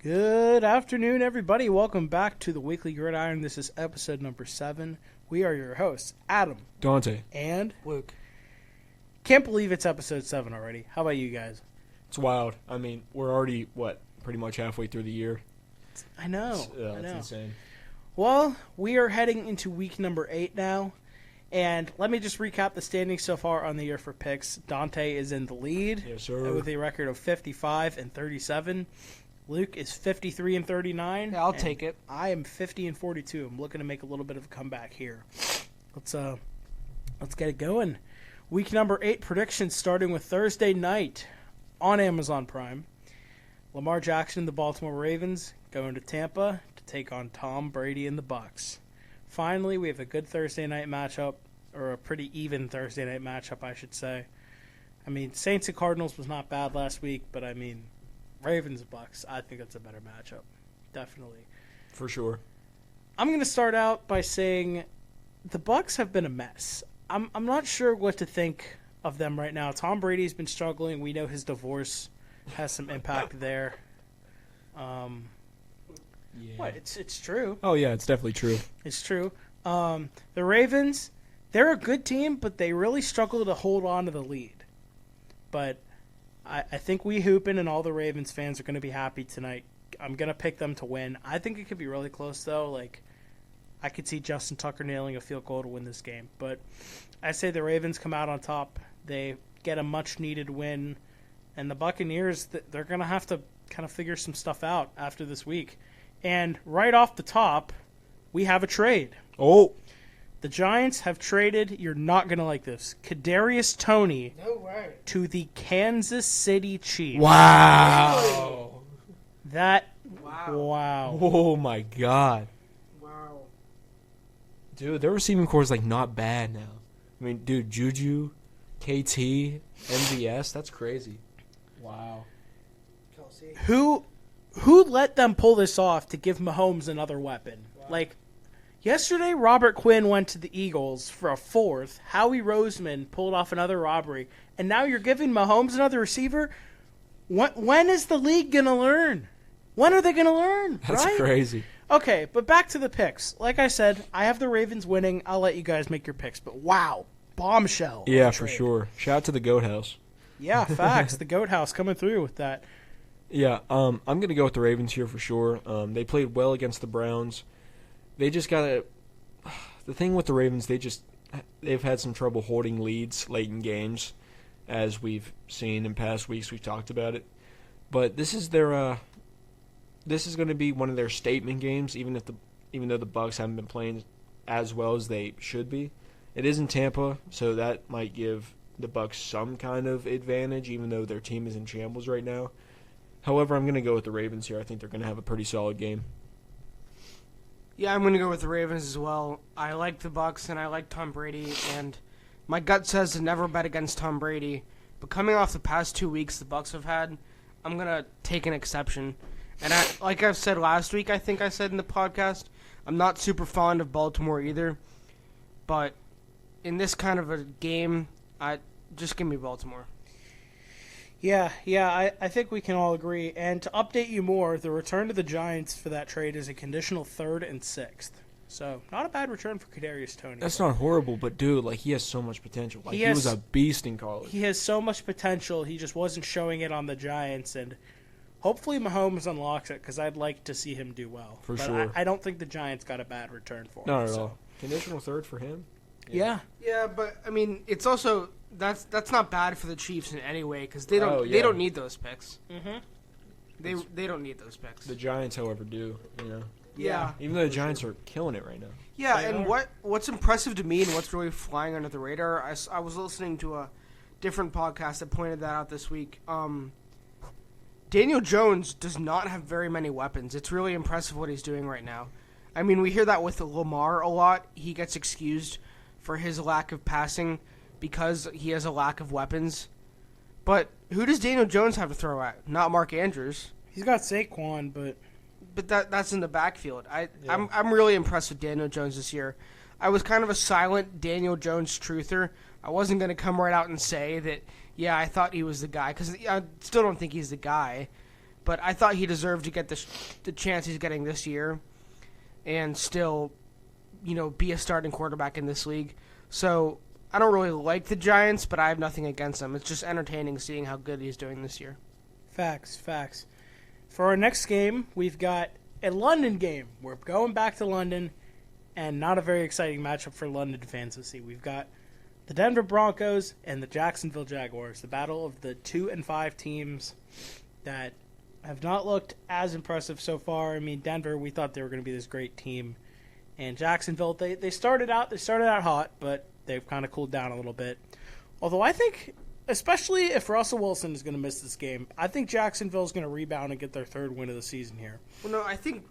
Good afternoon, everybody. Welcome back to the Weekly Gridiron. This is episode number 7. We are your hosts, Adam, Dante, and Luke. Can't believe it's episode 7 already. How about you guys? it's wild. I mean, we're already, pretty much halfway through the year. I know. It's insane. Well, we are heading into week number 8 now. And let me just recap the standings so far on the year for picks. Dante is in the lead Yes, sir. with a record of 55 and 37. Luke is 53 and 39. Yeah, I'll take it. I am 50 and 42. I'm looking to make a little bit of a comeback here. Let's get it going. Week number 8 predictions starting with Thursday night on Amazon Prime. Lamar Jackson and the Baltimore Ravens going to Tampa to take on Tom Brady and the Bucs. Finally, we have a good Thursday night matchup, or a pretty even Thursday night matchup, I should say. I mean, Saints and Cardinals was not bad last week, but I mean, Ravens and Bucs, I think that's a better matchup. Definitely. For sure. I'm going to start out by saying the Bucs have been a mess. I'm not sure what to think of them right now. Tom Brady's been struggling. We know his divorce has some impact there. Yeah. What? It's true. Oh, yeah, it's definitely true. It's true. The Ravens, they're a good team, but they really struggle to hold on to the lead. But I think we hooping and all the Ravens fans are going to be happy tonight. I'm going to pick them to win. I think it could be really close, though. Like, I could see Justin Tucker nailing a field goal to win this game. But I say the Ravens come out on top. They get a much-needed win. And the Buccaneers, they're going to have to kind of figure some stuff out after this week. And right off the top, we have a trade. Oh. The Giants have traded, you're not going to like this, Kadarius Toney No way. to the Kansas City Chiefs. Wow. Wow. Oh, my God. Wow. Dude, their receiving core is, not bad now. I mean, dude, Juju, KT, MVS, that's crazy. Wow. Kelsey. Who let them pull this off to give Mahomes another weapon? Wow. Yesterday, Robert Quinn went to the Eagles for a fourth. Howie Roseman pulled off another robbery. And now you're giving Mahomes another receiver? When is the league going to learn? When are they going to learn? That's right? crazy. Okay, but back to the picks. Like I said, I have the Ravens winning. I'll let you guys make your picks. But wow, bombshell. Yeah, of a for trade. sure. Shout out to the Goat House. Yeah, facts. The Goat House coming through with that. Yeah, I'm going to go with the Ravens here for sure. They played well against the Browns. They just got to – the thing with the Ravens, they've had some trouble holding leads late in games, as we've seen in past weeks. We've talked about it. But this is their this is going to be one of their statement games, even though the Bucs haven't been playing as well as they should be. It is in Tampa, so that might give the Bucs some kind of advantage, even though their team is in shambles right now. However, I'm going to go with the Ravens here. I think they're going to have a pretty solid game. Yeah, I'm going to go with the Ravens as well. I like the Bucs and I like Tom Brady, and my gut says to never bet against Tom Brady. But coming off the past 2 weeks the Bucs have had, I'm going to take an exception. And like I've said last week, I think I said in the podcast, I'm not super fond of Baltimore either. But in this kind of a game, just give me Baltimore. Yeah, I think we can all agree. And to update you more, the return to the Giants for that trade is a conditional 3rd and 6th. So, not a bad return for Kadarius Toney. That's not horrible, but, dude, he has so much potential. He was a beast in college. He has so much potential. He just wasn't showing it on the Giants. And hopefully Mahomes unlocks it, because I'd like to see him do well. For but sure. I don't think the Giants got a bad return for him. Not at all. Conditional 3rd for him? Yeah. Yeah, but, I mean, it's also... That's not bad for the Chiefs in any way, because they don't Oh, yeah. they don't need those picks. Mm-hmm. They don't need those picks. The Giants, however, do, Yeah. Even though the Giants are killing it right now. Yeah, They and are. what's impressive to me and what's really flying under the radar, I was listening to a different podcast that pointed that out this week. Daniel Jones does not have very many weapons. It's really impressive what he's doing right now. I mean, we hear that with Lamar a lot. He gets excused for his lack of passing because he has a lack of weapons. But who does Daniel Jones have to throw at? Not Mark Andrews. He's got Saquon, but that's in the backfield. I'm really impressed with Daniel Jones this year. I was kind of a silent Daniel Jones truther. I wasn't going to come right out and say that, yeah, I thought he was the guy, because I still don't think he's the guy. but I thought he deserved to get the chance he's getting this year and still, be a starting quarterback in this league. So I don't really like the Giants, but I have nothing against them. It's just entertaining seeing how good he's doing this year. Facts. For our next game, we've got a London game. We're going back to London, and not a very exciting matchup for London fans to see. We've got the Denver Broncos and the Jacksonville Jaguars, the battle of the 2-5 teams that have not looked as impressive so far. I mean, Denver, we thought they were going to be this great team, and Jacksonville, they started out hot, but they've kind of cooled down a little bit. Although I think, especially if Russell Wilson is going to miss this game, I think Jacksonville is going to rebound and get their third win of the season here. Well, no, I think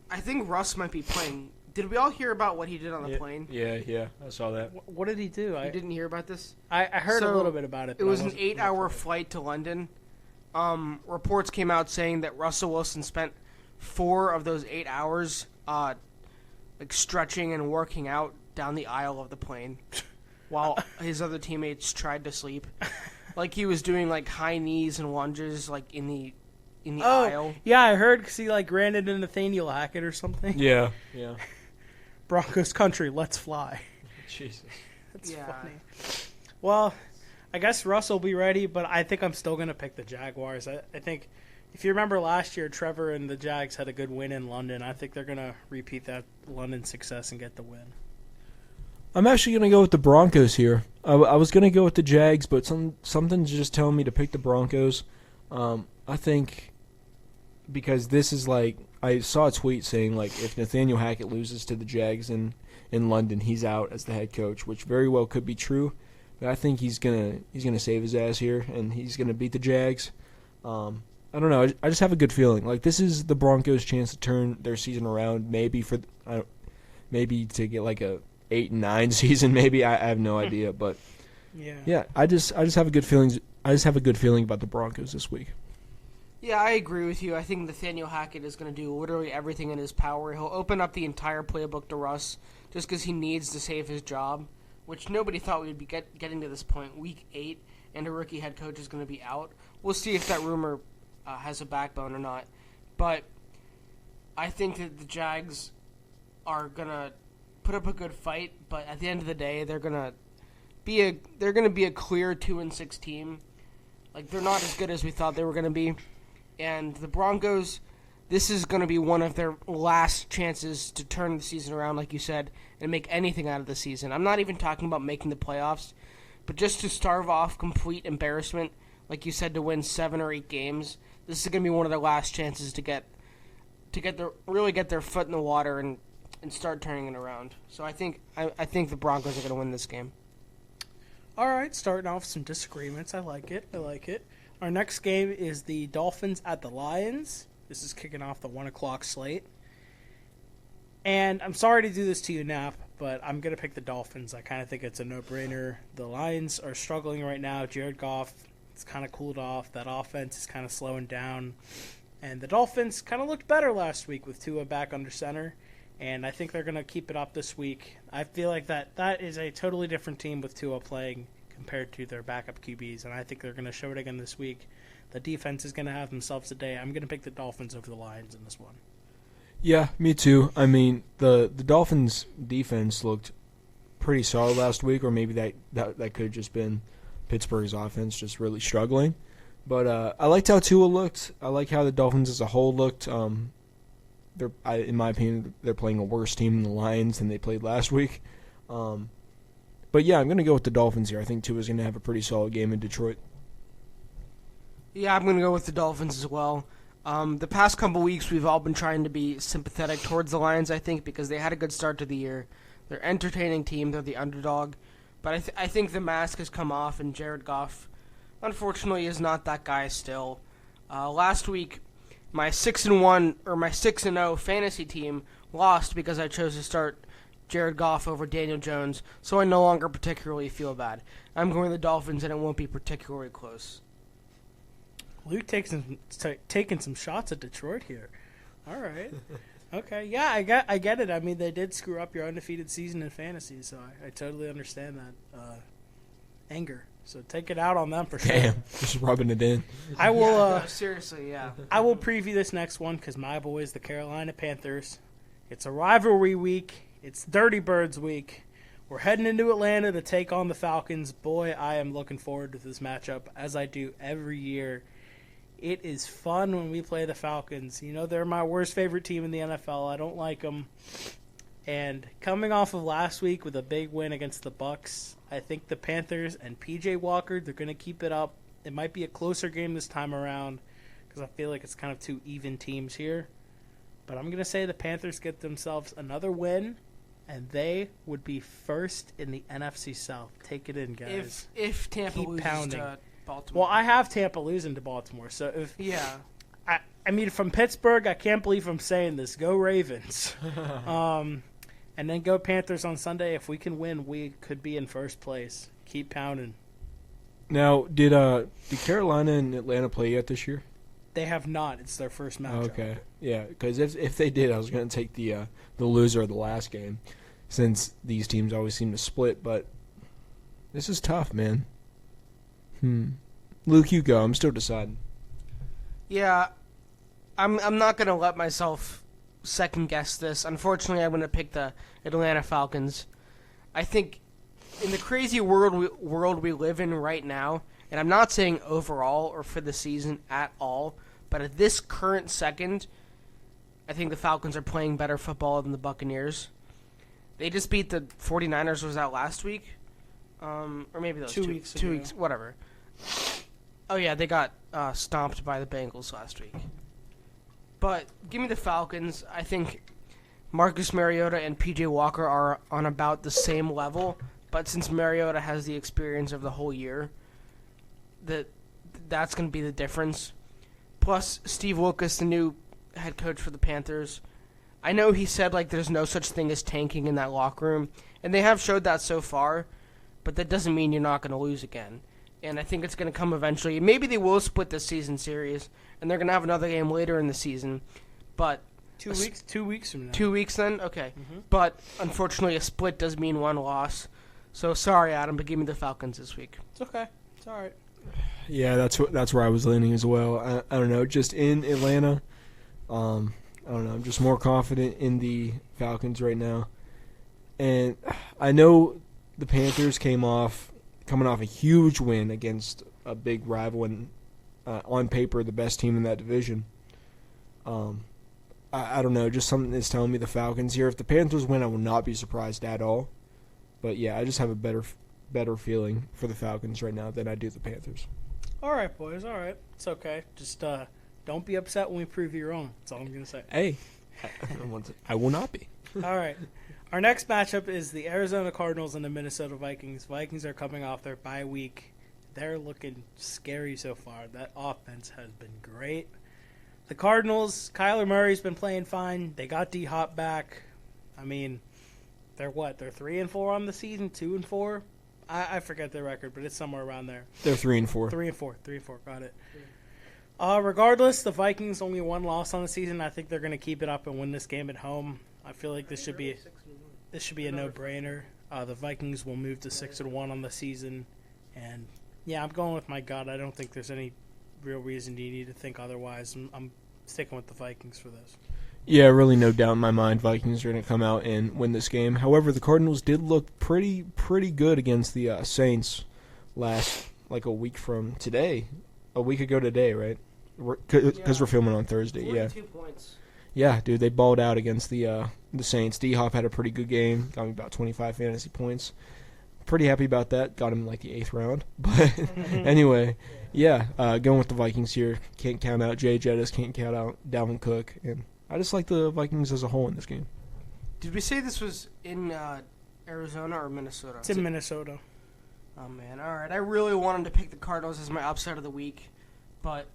Russ might be playing. Did we all hear about what he did on the plane? Yeah, I saw that. What did he do? You didn't hear about this? I heard a little bit about it. It was an 8-hour flight to London. Reports came out saying that Russell Wilson spent 4 of those 8 hours stretching and working out down the aisle of the plane while his other teammates tried to sleep. Like he was doing high knees and lunges in the aisle. Yeah, I heard because he ran into Nathaniel Hackett or something. Yeah. Broncos country, let's fly. Jesus. That's funny. Well, I guess Russ will be ready, but I think I'm still going to pick the Jaguars. I think if you remember last year, Trevor and the Jags had a good win in London. I think they're going to repeat that London success and get the win. I'm actually going to go with the Broncos here. I was going to go with the Jags, but something's just telling me to pick the Broncos. I think because this is I saw a tweet saying if Nathaniel Hackett loses to the Jags in London, he's out as the head coach, which very well could be true. But I think he's gonna save his ass here, and he's gonna beat the Jags. I don't know. I just have a good feeling. This is the Broncos' chance to turn their season around. Maybe to get a 8-9 season. Maybe I have no idea, but yeah. I just have a good feeling. I just have a good feeling about the Broncos this week. Yeah, I agree with you. I think Nathaniel Hackett is going to do literally everything in his power. He'll open up the entire playbook to Russ just because he needs to save his job, which nobody thought we would be getting to this point. Week 8, and a rookie head coach is going to be out. We'll see if that rumor has a backbone or not. But I think that the Jags are going to put up a good fight, but at the end of the day, they're going to be a clear 2-6 team. They're not as good as we thought they were going to be. And the Broncos, this is going to be one of their last chances to turn the season around, like you said, and make anything out of the season. I'm not even talking about making the playoffs, but just to starve off complete embarrassment, like you said, to win 7 or 8 games. This is going to be one of their last chances to really get their foot in the water and start turning it around. So I think the Broncos are going to win this game. All right, starting off with some disagreements. I like it. Our next game is the Dolphins at the Lions. This is kicking off the 1 o'clock slate. And I'm sorry to do this to you, Nap, but I'm going to pick the Dolphins. I kind of think it's a no-brainer. The Lions are struggling right now. Jared Goff has kind of cooled off. That offense is kind of slowing down. And the Dolphins kind of looked better last week with Tua back under center. And I think they're going to keep it up this week. I feel like that is a totally different team with Tua playing compared to their backup QBs, and I think they're going to show it again this week. The defense is going to have themselves a day. I'm going to pick the Dolphins over the Lions in this one. Yeah, me too. I mean, the Dolphins' defense looked pretty solid last week, or maybe that could have just been Pittsburgh's offense just really struggling. But I liked how Tua looked. I like how the Dolphins as a whole looked. In my opinion, they're playing a worse team than the Lions than they played last week. But yeah, I'm going to go with the Dolphins here. I think Tua's going to have a pretty solid game in Detroit. Yeah, I'm going to go with the Dolphins as well. The past couple weeks, we've all been trying to be sympathetic towards the Lions, I think, because they had a good start to the year. They're an entertaining team. They're the underdog. But I think the mask has come off, and Jared Goff, unfortunately, is not that guy still. Last week, my 6-1 or my 6-0 fantasy team lost because I chose to start Jared Goff over Daniel Jones, so I no longer particularly feel bad. I'm going with the Dolphins, and it won't be particularly close. Luke taking some shots at Detroit here. All right. Okay. Yeah, I get it. I mean, they did screw up your undefeated season in fantasy, so I totally understand that anger. So take it out on them for sure. Damn, just rubbing it in. I will. No, seriously, yeah. I will preview this next one because my boys, the Carolina Panthers. It's a rivalry week. It's Dirty Birds week. We're heading into Atlanta to take on the Falcons. Boy, I am looking forward to this matchup, as I do every year. It is fun when we play the Falcons. You know, they're my worst favorite team in the NFL. I don't like them. And coming off of last week with a big win against the Bucs, I think the Panthers and P.J. Walker, they're going to keep it up. It might be a closer game this time around because I feel like it's kind of two even teams here. But I'm going to say the Panthers get themselves another win, and they would be first in the NFC South. Take it in, guys. If Tampa Keep loses pounding. to Baltimore. Well, I have Tampa losing to Baltimore. So if Yeah. I mean, from Pittsburgh, I can't believe I'm saying this. Go Ravens. And then go Panthers on Sunday. If we can win, we could be in first place. Keep pounding. Now, did Carolina and Atlanta play yet this year? They have not. It's their first matchup. Oh, okay, yeah, because if they did, I was going to take the loser of the last game, since these teams always seem to split. But this is tough, man. Luke, you go. I'm still deciding. Yeah, I'm not going to let myself second guess this. Unfortunately, I'm going to pick the Atlanta Falcons. I think in the crazy world we live in right now, and I'm not saying overall or for the season at all, but at this current second, I think the Falcons are playing better football than the Buccaneers. They just beat the 49ers. Was that last week? Or maybe that was 2 weeks Two ago. weeks, whatever. Oh yeah, they got stomped by the Bengals last week. But give me the Falcons. I think Marcus Mariota and P.J. Walker are on about the same level, but since Mariota has the experience of the whole year, that's going to be the difference. Plus, Steve Wilkes, the new head coach for the Panthers, I know he said like there's no such thing as tanking in that locker room, and they have showed that so far, but that doesn't mean you're not going to lose again. And I think it's going to come eventually. Maybe they will split this season series, and they're going to have another game later in the season. But 2 weeks. 2 weeks from now. 2 weeks then? Okay. Mm-hmm. But unfortunately, a split does mean one loss. So sorry, Adam, but give me the Falcons this week. It's okay. It's all right. Yeah, that's where I was leaning as well. I don't know, just in Atlanta, I don't know, I'm just more confident in the Falcons right now. And I know the Panthers coming off a huge win against a big rival and on paper the best team in that division. I don't know, just something is telling me the Falcons here. If the Panthers win, I will not be surprised at all. But yeah, I just have a better feeling for the Falcons right now than I do the Panthers. All right, boys. All right. It's okay. Just don't be upset when we prove you wrong. That's all I'm going to say. Hey, I will not be. All right. Our next matchup is the Arizona Cardinals and the Minnesota Vikings. Vikings are coming off their bye week. They're looking scary so far. That offense has been great. The Cardinals, Kyler Murray's been playing fine. They got D-Hop back. I mean, they're what? They're 3-4 on the season, 2-4. I forget their record, but it's somewhere around there. They're 3-4. 3-4. Got it. Regardless, the Vikings only one loss on the season. I think they're going to keep it up and win this game at home. I feel like this should be a no-brainer. The Vikings will move to 6-1 on the season, and yeah, I'm going with my gut. I don't think there's any real reason you need to think otherwise. I'm sticking with the Vikings for this. Yeah, really no doubt in my mind Vikings are going to come out and win this game. However, the Cardinals did look pretty good against the Saints last, like a week from today. A week ago today, right? Because we're filming on Thursday, 42 points. Yeah, dude, they balled out against the Saints. D-Hop had a pretty good game, got me about 25 fantasy points. Pretty happy about that. Got him in like the 8th round. But anyway, yeah, going with the Vikings here. Can't count out Jay Jettis, can't count out Dalvin Cook, and I just like the Vikings as a whole in this game. Did we say this was in Arizona or Minnesota? It's in Minnesota. Oh, man. All right. I really wanted to pick the Cardinals as my upset of the week, but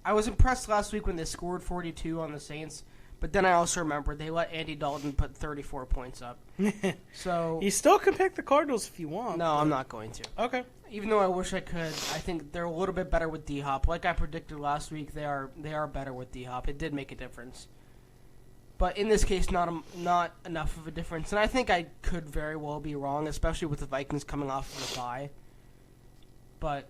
I was impressed last week when they scored 42 on the Saints, but then I also remembered they let Andy Dalton put 34 points up. So You still can pick the Cardinals if you want. no, I'm not going to. Okay. Even though I wish I could, I think they're a little bit better with D-Hop. Like I predicted last week, they are better with D-Hop. It did make a difference. But in this case, not enough of a difference. And I think I could very well be wrong, especially with the Vikings coming off of a bye. but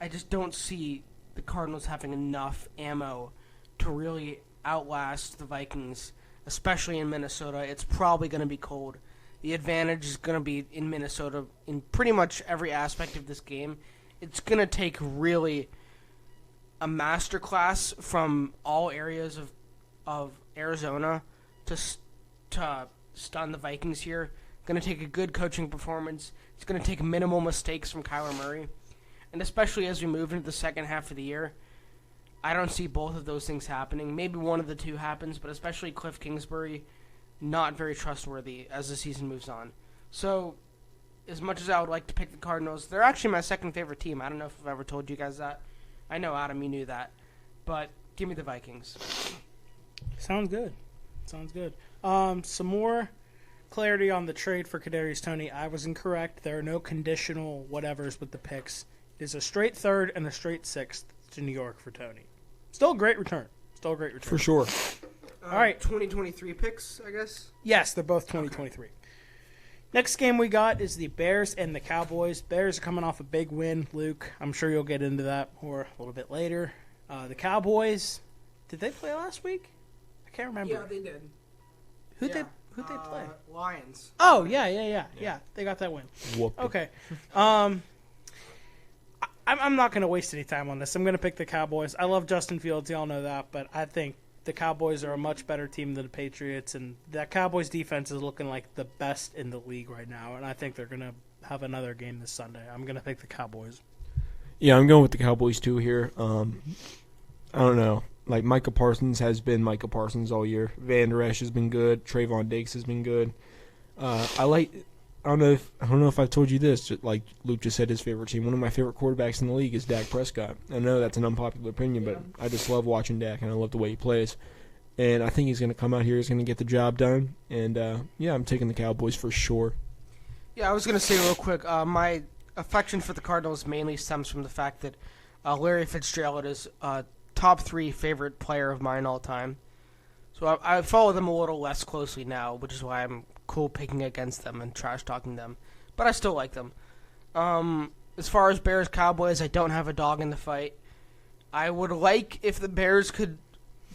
I just don't see the Cardinals having enough ammo to really outlast the Vikings, especially in Minnesota. It's probably going to be cold. The advantage is going to be in Minnesota in pretty much every aspect of this game. It's going to take really a masterclass from all areas of Arizona to stun the Vikings here. Going to take a good coaching performance. It's going to take minimal mistakes from Kyler Murray. And especially as we move into the second half of the year, I don't see both of those things happening. Maybe one of the two happens, but especially Cliff Kingsbury, not very trustworthy as the season moves on. So, as much as I would like to pick the Cardinals, they're actually my second favorite team. I don't know if I've ever told you guys that. I know, Adam, you knew that. But give me the Vikings. Sounds good. Some more clarity on the trade for Kadarius Toney. I was incorrect. There are no conditional whatevers with the picks. It is a straight third and a straight sixth to New York for Toney. Still a great return. For sure. All right. 2023 picks, I guess? Yes, they're both 2023. Okay. Next game we got is the Bears and the Cowboys. Bears are coming off a big win, Luke. I'm sure you'll get into that more a little bit later. The Cowboys, did they play last week? I can't remember. Yeah, they did. Who'd they play? Lions. Oh, yeah. They got that win. Whooped. Okay. I'm not going to waste any time on this. I'm going to pick the Cowboys. I love Justin Fields. Y'all know that. But I think the Cowboys are a much better team than the Patriots. And that Cowboys defense is looking like the best in the league right now. And I think they're going to have another game this Sunday. I'm going to pick the Cowboys. Yeah, I'm going with the Cowboys too here. I don't know. Like, Micah Parsons has been Micah Parsons all year. Van Der Esch has been good. Trayvon Diggs has been good. I don't know if I've told you this. Like Luke just said, his favorite team. One of my favorite quarterbacks in the league is Dak Prescott. I know that's an unpopular opinion, but I just love watching Dak, and I love the way he plays. And I think he's going to come out here. He's going to get the job done. And, I'm taking the Cowboys for sure. Yeah, I was going to say real quick, my affection for the Cardinals mainly stems from the fact that Larry Fitzgerald is a top 3 favorite player of mine all time. So I follow them a little less closely now, which is why I'm cool picking against them and trash-talking them. But I still like them. As far as Bears-Cowboys, I don't have a dog in the fight. I would like if the Bears could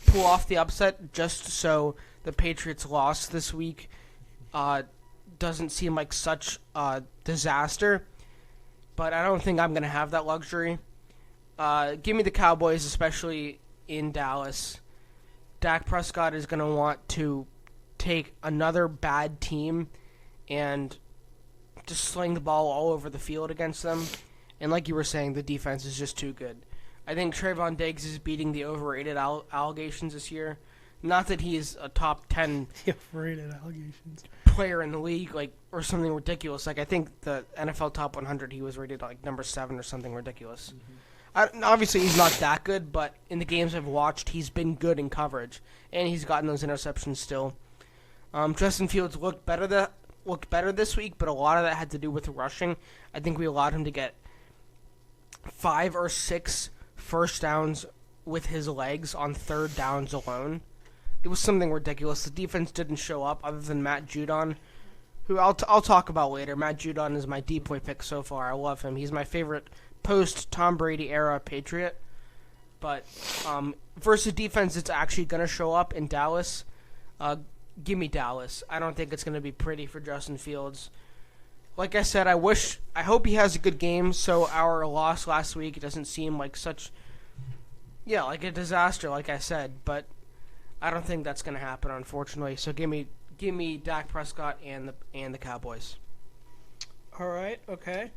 pull off the upset just so the Patriots' loss this week doesn't seem like such a disaster. But I don't think I'm going to have that luxury. Give me the Cowboys, especially in Dallas. Dak Prescott is going to want to take another bad team and just sling the ball all over the field against them. And like you were saying, the defense is just too good. I think Trayvon Diggs is beating the overrated allegations this year. Not that he's a top 10 overrated allegations player in the league, or something ridiculous. I think the NFL Top 100, he was rated number 7 or something ridiculous. Obviously, he's not that good, but in the games I've watched, he's been good in coverage, and he's gotten those interceptions still. Justin Fields looked better this week, but a lot of that had to do with rushing. I think we allowed him to get 5 or 6 first downs with his legs on third downs alone. It was something ridiculous. The defense didn't show up other than Matt Judon, who I'll talk about later. Matt Judon is my decoy pick so far. I love him. He's my favorite post-Tom Brady era Patriot. But versus defense that's actually going to show up in Dallas, give me Dallas. I don't think it's going to be pretty for Justin Fields. Like I said, I hope he has a good game so our loss last week doesn't seem like like a disaster, like I said. But I don't think that's going to happen, unfortunately. So give me Dak Prescott and the Cowboys. All right, okay.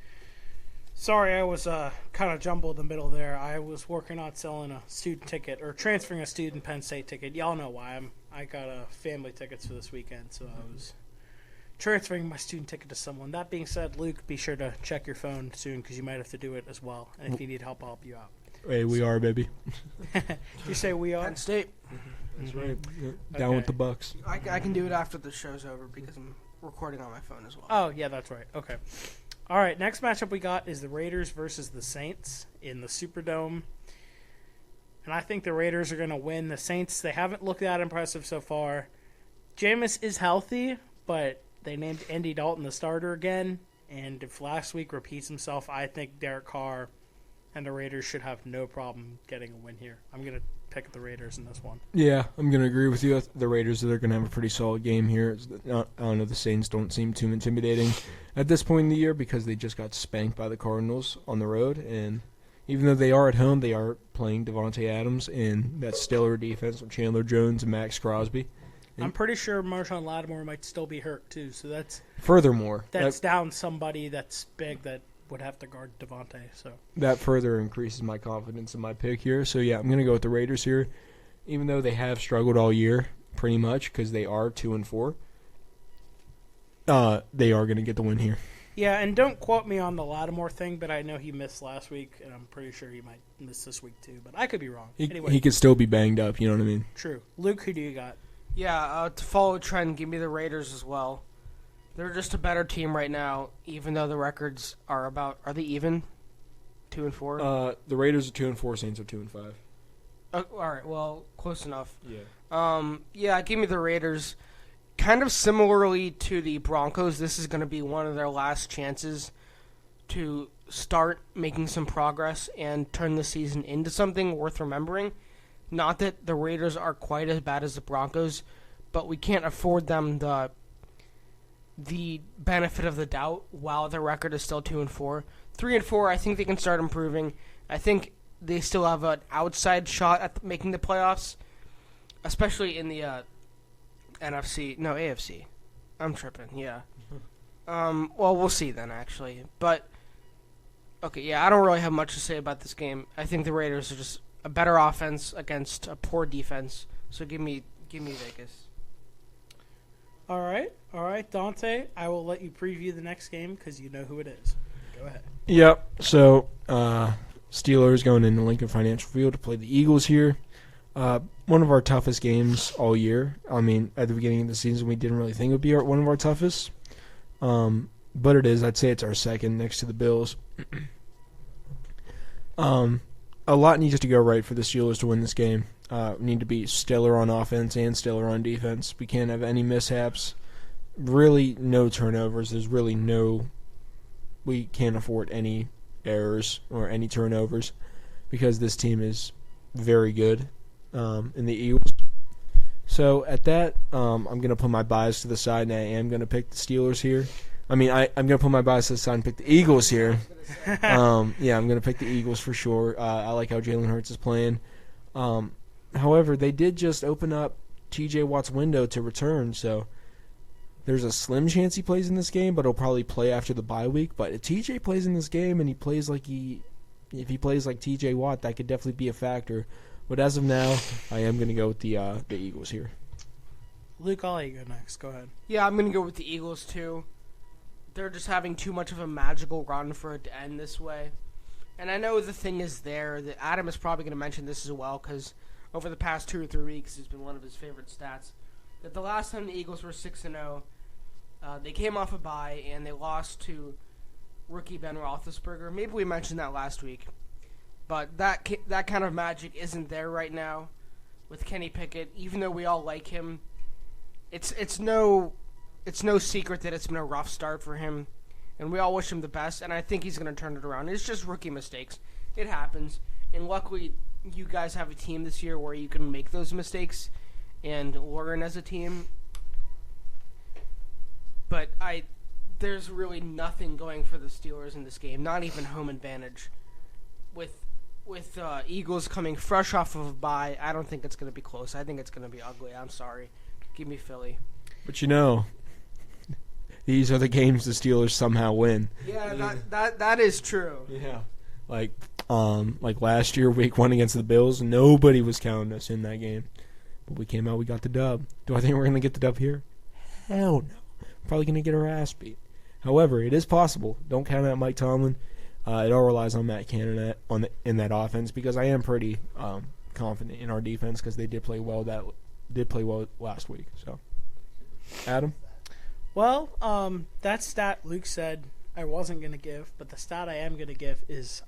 Sorry, I was kind of jumbled in the middle there. I was working on selling a student ticket or transferring a student Penn State ticket. Y'all know why. I got family tickets for this weekend, so I was transferring my student ticket to someone. That being said, Luke, be sure to check your phone soon because you might have to do it as well. And if you need help, I'll help you out. Hey, we are, baby. Did you say we are? Penn State. That's right. Yeah. Down with the Bucks. I can do it after the show's over because I'm recording on my phone as well. Oh, yeah, that's right. Okay. All right, next matchup we got is the Raiders versus the Saints in the Superdome. And I think the Raiders are going to win. The Saints, they haven't looked that impressive so far. Jameis is healthy, but they named Andy Dalton the starter again. And if last week repeats himself, I think Derek Carr and the Raiders should have no problem getting a win here. I'm going to pick the Raiders in this one. Yeah, I'm going to agree with you. The Raiders, they're going to have a pretty solid game here. I don't know, the Saints don't seem too intimidating at this point in the year because they just got spanked by the Cardinals on the road. And even though they are at home, they are playing Devontae Adams in that stellar defense with Chandler Jones and Max Crosby. I'm pretty sure Marshawn Lattimore might still be hurt, too. So that's down somebody that's big that would have to guard Devontae. So that further increases my confidence in my pick here. So, yeah, I'm going to go with the Raiders here, even though they have struggled all year pretty much because they are 2-4. They are going to get the win here. Yeah, and don't quote me on the Lattimore thing, but I know he missed last week, and I'm pretty sure he might miss this week, too. But I could be wrong. Anyway, he could still be banged up, you know what I mean? True. Luke, who do you got? Yeah, to follow a trend, give me the Raiders as well. They're just a better team right now, even though the records are they even? 2-4? The Raiders are 2-4, Saints are 2-5. All right, well, close enough. Yeah. Yeah, give me the Raiders. Kind of similarly to the Broncos, this is going to be one of their last chances to start making some progress and turn the season into something worth remembering. Not that the Raiders are quite as bad as the Broncos, but we can't afford them the benefit of the doubt while their record is still 2-4. 3-4, I think they can start improving. I think they still have an outside shot at making the playoffs, especially in the AFC. I'm tripping, yeah. Well, we'll see then, actually. But, okay, yeah, I don't really have much to say about this game. I think the Raiders are just a better offense against a poor defense. So give me Vegas. All right, Dante. I will let you preview the next game because you know who it is. Go ahead. Yep. So Steelers going into Lincoln Financial Field to play the Eagles here. One of our toughest games all year. I mean, at the beginning of the season, we didn't really think it would be one of our toughest. But it is. I'd say it's our second next to the Bills. A lot needs to go right for the Steelers to win this game. We need to be stellar on offense and stellar on defense. We can't have any mishaps. Really, no turnovers. We can't afford any errors or any turnovers because this team is very good in the Eagles. So at that, I'm going to put my bias to the side, and I am going to pick the Steelers here. I'm going to put my bias to the side and pick the Eagles here. I'm going to pick the Eagles for sure. I like how Jalen Hurts is playing. However, they did just open up T.J. Watt's window to return, so there's a slim chance he plays in this game, but he'll probably play after the bye week. But if T.J. plays in this game and if he plays like T.J. Watt, that could definitely be a factor. But as of now, I am going to go with the Eagles here. Luke, I'll let you go next. Go ahead. Yeah, I'm going to go with the Eagles too. They're just having too much of a magical run for it to end this way. And I know the thing is there, that Adam is probably going to mention this as well, because over the past 2 or 3 weeks, it's been one of his favorite stats, that the last time the Eagles were 6-0, they came off a bye, and they lost to rookie Ben Roethlisberger. Maybe we mentioned that last week. But that kind of magic isn't there right now with Kenny Pickett. Even though we all like him, it's no secret that it's been a rough start for him, and we all wish him the best, and I think he's going to turn it around. It's just rookie mistakes. It happens, and luckily you guys have a team this year where you can make those mistakes and learn as a team. But there's really nothing going for the Steelers in this game, not even home advantage. With Eagles coming fresh off of a bye, I don't think it's going to be close. I think it's going to be ugly. I'm sorry. Give me Philly. But these are the games the Steelers somehow win. Yeah, that is true. Yeah. Like last year, week 1 against the Bills, nobody was counting us in that game. But we came out, we got the dub. Do I think we're going to get the dub here? Hell no. Probably going to get our ass beat. However, it is possible. Don't count out Mike Tomlin. It all relies on Matt Canada in that offense because I am pretty confident in our defense because they did play well last week. So, Adam? Well, that stat Luke said I wasn't going to give, but the stat I am going to give is,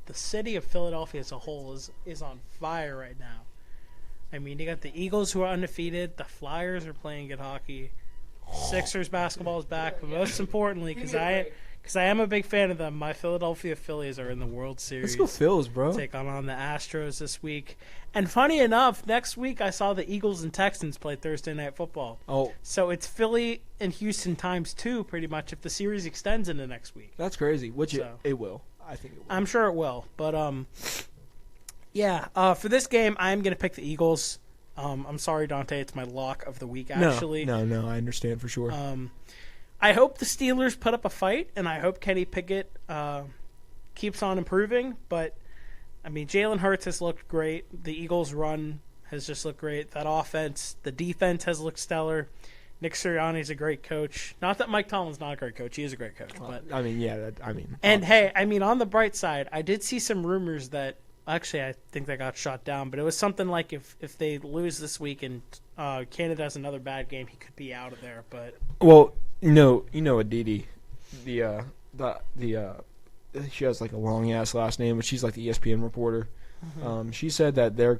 the city of Philadelphia as a whole is on fire right now. You got the Eagles who are undefeated. The Flyers are playing good hockey. Sixers basketball is back, but most importantly, because because I am a big fan of them. My Philadelphia Phillies are in the World Series. Let's go Phils, bro. Take on the Astros this week. And funny enough, next week I saw the Eagles and Texans play Thursday Night Football. Oh, So it's Philly and Houston times 2 pretty much if the series extends into next week. that's crazy. Which So. it will. I think it will. I'm sure it will. But, for this game, I'm going to pick the Eagles. I'm sorry, Dante. It's my lock of the week, actually. No, I understand for sure. I hope the Steelers put up a fight, and I hope Kenny Pickett keeps on improving. But, I mean, Jalen Hurts has looked great. The Eagles' run has just looked great. That offense, the defense has looked stellar. Nick Sirianni's a great coach. Not that Mike Tomlin's not a great coach. He is a great coach. But I mean, yeah. And, hey, I mean, on the bright side, I did see some rumors that actually I think they got shot down, but it was something like if they lose this week and Canada has another bad game, he could be out of there. But well, you know, Aditi, the she has like a long ass last name, but she's like the ESPN reporter. Mm-hmm. She said that there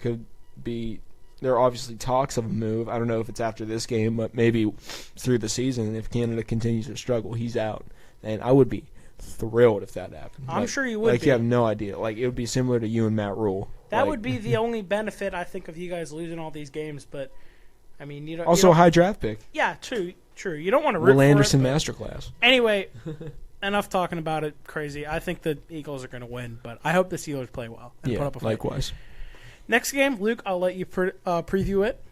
are obviously talks of a move. I don't know if it's after this game, but maybe through the season. If Canada continues to struggle, he's out, and I would be thrilled if that happened. I'm sure you would. Like, you have no idea. Like, it would be similar to you and Matt Rule. That would be the only benefit, I think, of you guys losing all these games. But I mean, you don't. Also, a high draft pick. Yeah, true. You don't want to root Will Anderson for it, masterclass. Anyway, enough talking about it. Crazy. I think the Eagles are going to win, but I hope the Steelers play well and put up a fight. Likewise. Next game, Luke. I'll let you preview it.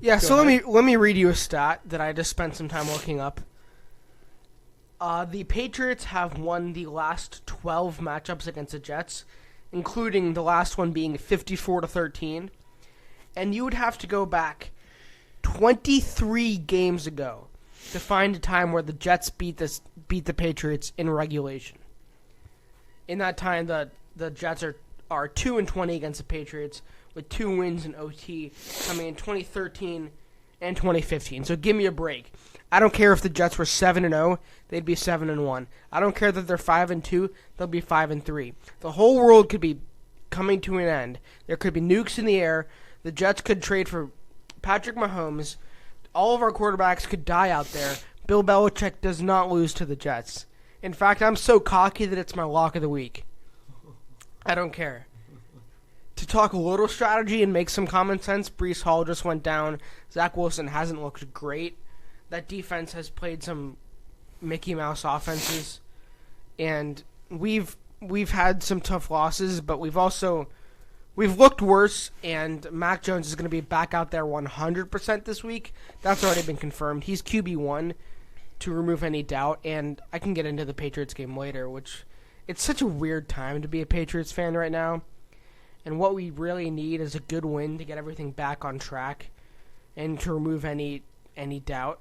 Yeah, Go so ahead. let me read you a stat that I just spent some time looking up. The Patriots have won the last 12 matchups against the Jets, including the last one being 54-13. And you would have to go back 23 games ago to find a time where the Jets beat the Patriots in regulation. In that time, the Jets are 2-20 against the Patriots, with 2 wins in OT coming in 2013 and 2015. So give me a break. I don't care if the Jets were 7-0, they'd be 7-1. I don't care that they're 5-2, they'll be 5-3. The whole world could be coming to an end. There could be nukes in the air. The Jets could trade for Patrick Mahomes. All of our quarterbacks could die out there. Bill Belichick does not lose to the Jets. In fact, I'm so cocky that it's my lock of the week. I don't care. To talk a little strategy and make some common sense, Breece Hall just went down. Zach Wilson hasn't looked great. That defense has played some Mickey Mouse offenses, and we've had some tough losses, but we've looked worse. And Mac Jones is going to be back out there 100% this week. That's already been confirmed. He's QB1 to remove any doubt, and I can get into the Patriots game later, which it's such a weird time to be a Patriots fan right now. And what we really need is a good win to get everything back on track and to remove any doubt.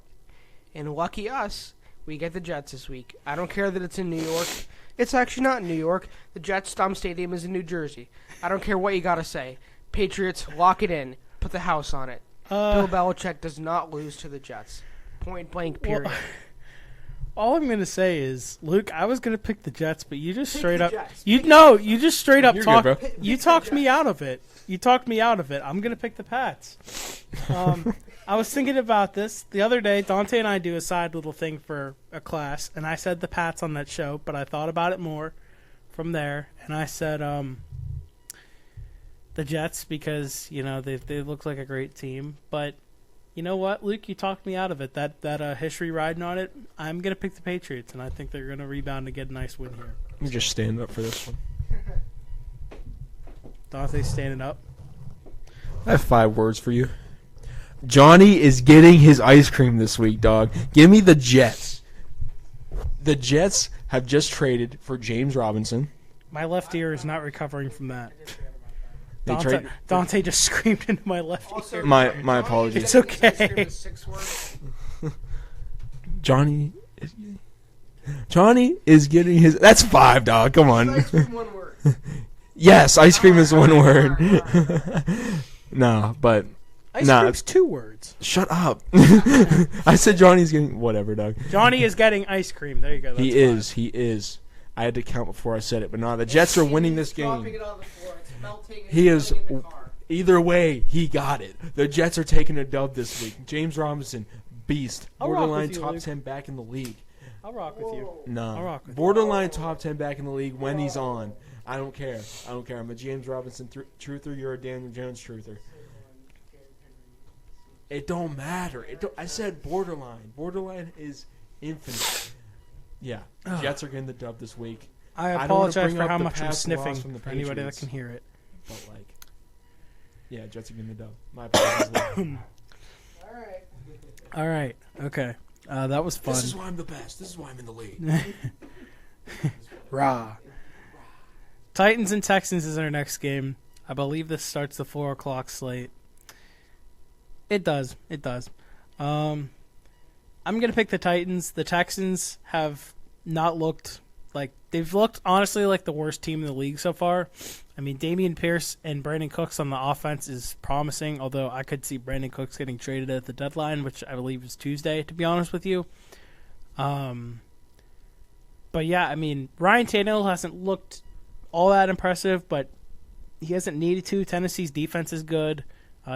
And lucky us, we get the Jets this week. I don't care that it's in New York. It's actually not in New York. The Jets' Stomp Stadium is in New Jersey. I don't care what you got to say. Patriots, lock it in. Put the house on it. Bill Belichick does not lose to the Jets. Point blank, period. Well, all I'm going to say is, Luke, I was going to pick the Jets, but you just straight up you just straight up You're talked good, bro. you talked me out of it. You talked me out of it. I'm going to pick the Pats. I was thinking about this the other day. Dante and I do a side little thing for a class, and I said the Pats on that show, but I thought about it more from there, and I said the Jets because, you know, they look like a great team. But you know what, Luke? You talked me out of it. That history riding on it, I'm going to pick the Patriots, and I think they're going to rebound and get a nice win here. You just stand up for this one. Dante's standing up. I have 5 words for you. Johnny is getting his ice cream this week, dog. Give me the Jets. The Jets have just traded for James Robinson. My left ear is not recovering from that. They Dante just screamed into my left ear. My apologies. It's okay. Johnny is getting his. That's 5, dog. Come on. Ice cream, one word. Yes, ice cream is 1 word. No, but Ice cream's 2 words. shut up. I said Johnny's getting whatever, dog. Johnny is getting ice cream. There you go. That's He is. I had to count before I said it, but no, the Jets are winning this Dropping game. it on the floor. It's melting. He is. It's in the car. Either way, he got it. The Jets are taking a dub this week. James Robinson, beast, I'll rock borderline with you, top Luke. 10 back in the league. I'll rock with you. No. I'll rock with you. Borderline top 10 back in the league when he's on. I don't care. I'm a James Robinson truther. You're a Daniel Jones truther. It don't matter. I said borderline. Borderline is infinite. Yeah. Jets are getting the dub this week. I I don't wanna apologize bring for up how the much I'm past sniffing loss from the for anybody that Patriots. can hear it. But, yeah, Jets are getting the dub. My apologies. All right. Okay. That was fun. This is why I'm the best. This is why I'm in the league. Rah. Titans and Texans is our next game. I believe this starts the 4 o'clock slate. It does. I'm going to pick the Titans. The Texans have not looked they've looked honestly like the worst team in the league so far. I mean, Damian Pierce and Brandon Cooks on the offense is promising, although I could see Brandon Cooks getting traded at the deadline, which I believe is Tuesday, to be honest with you. But yeah, I mean, Ryan Tannehill hasn't looked all that impressive, but he hasn't needed to. Tennessee's defense is good.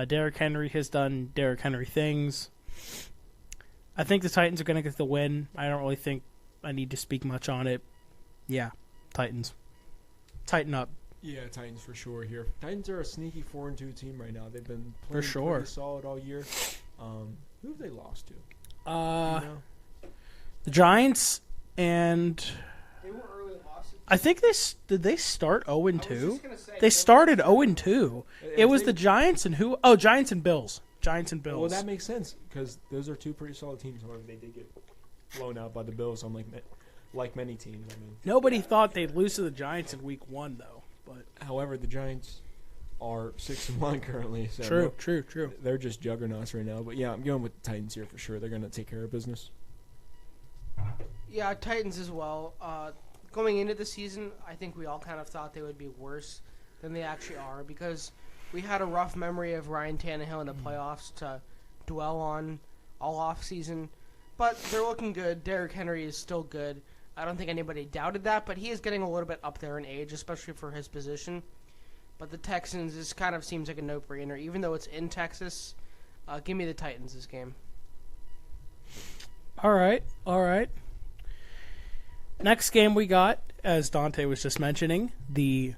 Derrick Henry has done Derrick Henry things. I think the Titans are going to get the win. I don't really think I need to speak much on it. Yeah, Titans. Tighten up. Yeah, Titans for sure here. Titans are a sneaky 4-2 team right now. They've been For playing sure. pretty solid all year. Who have they lost to? The Giants and They were early losses. I think did they start 0-2? They started 0-2. It was the Giants and who? Oh, Giants and Bills. Giants and Bills. Well, that makes sense because those are two pretty solid teams. However, they did get blown out by the Bills. Like many teams. I mean, Nobody thought they'd lose to the Giants in Week 1, though. But however, the Giants are 6-1 currently. So true. They're just juggernauts right now. But yeah, I'm going with the Titans here for sure. They're going to take care of business. Yeah, Titans as well. Going into the season, I think we all kind of thought they would be worse than they actually are because we had a rough memory of Ryan Tannehill in the playoffs to dwell on all offseason. But they're looking good. Derrick Henry is still good. I don't think anybody doubted that, but he is getting a little bit up there in age, especially for his position. But the Texans, this kind of seems like a no-brainer. Even though it's in Texas, give me the Titans this game. All right. Next game we got, as Dante was just mentioning, the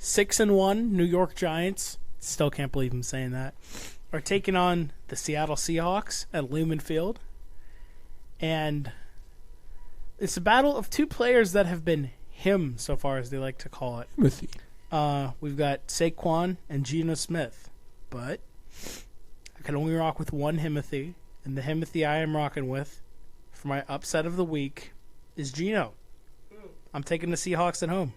6-1 New York Giants. Still can't believe I'm saying that. Are taking on the Seattle Seahawks at Lumen Field. And it's a battle of two players that have been him so far, as they like to call it. Timothy. We've got Saquon and Geno Smith. But I can only rock with one Himothy. And the Himothy I am rocking with for my upset of the week is Geno. I'm taking the Seahawks at home.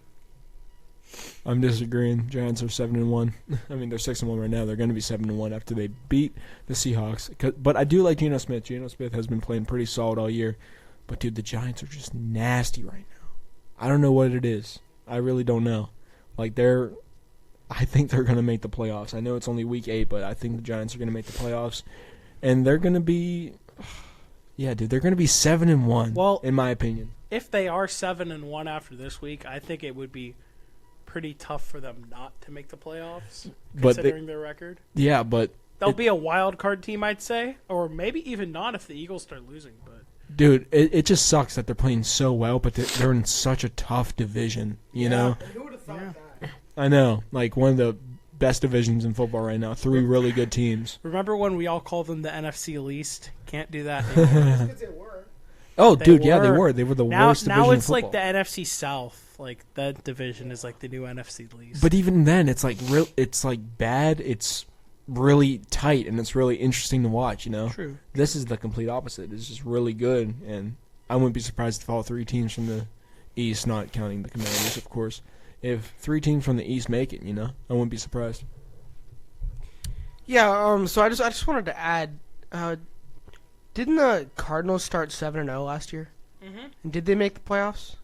I'm disagreeing. Giants are 7-1. I mean, they're 6-1 right now. They're going to be 7-1 after they beat the Seahawks. But I do like Geno Smith. Geno Smith has been playing pretty solid all year. But, dude, the Giants are just nasty right now. I don't know what it is. I really don't know. Like, I think they're going to make the playoffs. I know it's only week 8, but I think the Giants are going to make the playoffs. And they're going to be, yeah, dude, they're going to be 7-1, Well, in my opinion. If they are 7-1 after this week, I think it would be pretty tough for them not to make the playoffs, considering their record. Yeah, but They'll be a wild card team, I'd say, or maybe even not if the Eagles start losing. But dude, it just sucks that they're playing so well, but they're in such a tough division, you know? Who would have thought that? I know, like one of the best divisions in football right now. 3 really good teams. remember when we all called them the NFC least? Can't do that anymore. Because they were. Oh, They dude, yeah, they were. were. They were the now worst division now in it's like football. the NFC South. Like that division is like the new NFC least. But even then, it's like it's like bad. It's really tight, and it's really interesting to watch. You know, True. This is the complete opposite. It's just really good, and I wouldn't be surprised if all 3 teams from the East, not counting the Commanders, of course, if 3 teams from the East make it. You know, I wouldn't be surprised. Yeah. So I just wanted to add, didn't the Cardinals start 7-0 last year? Mm-hmm. And did they make the playoffs?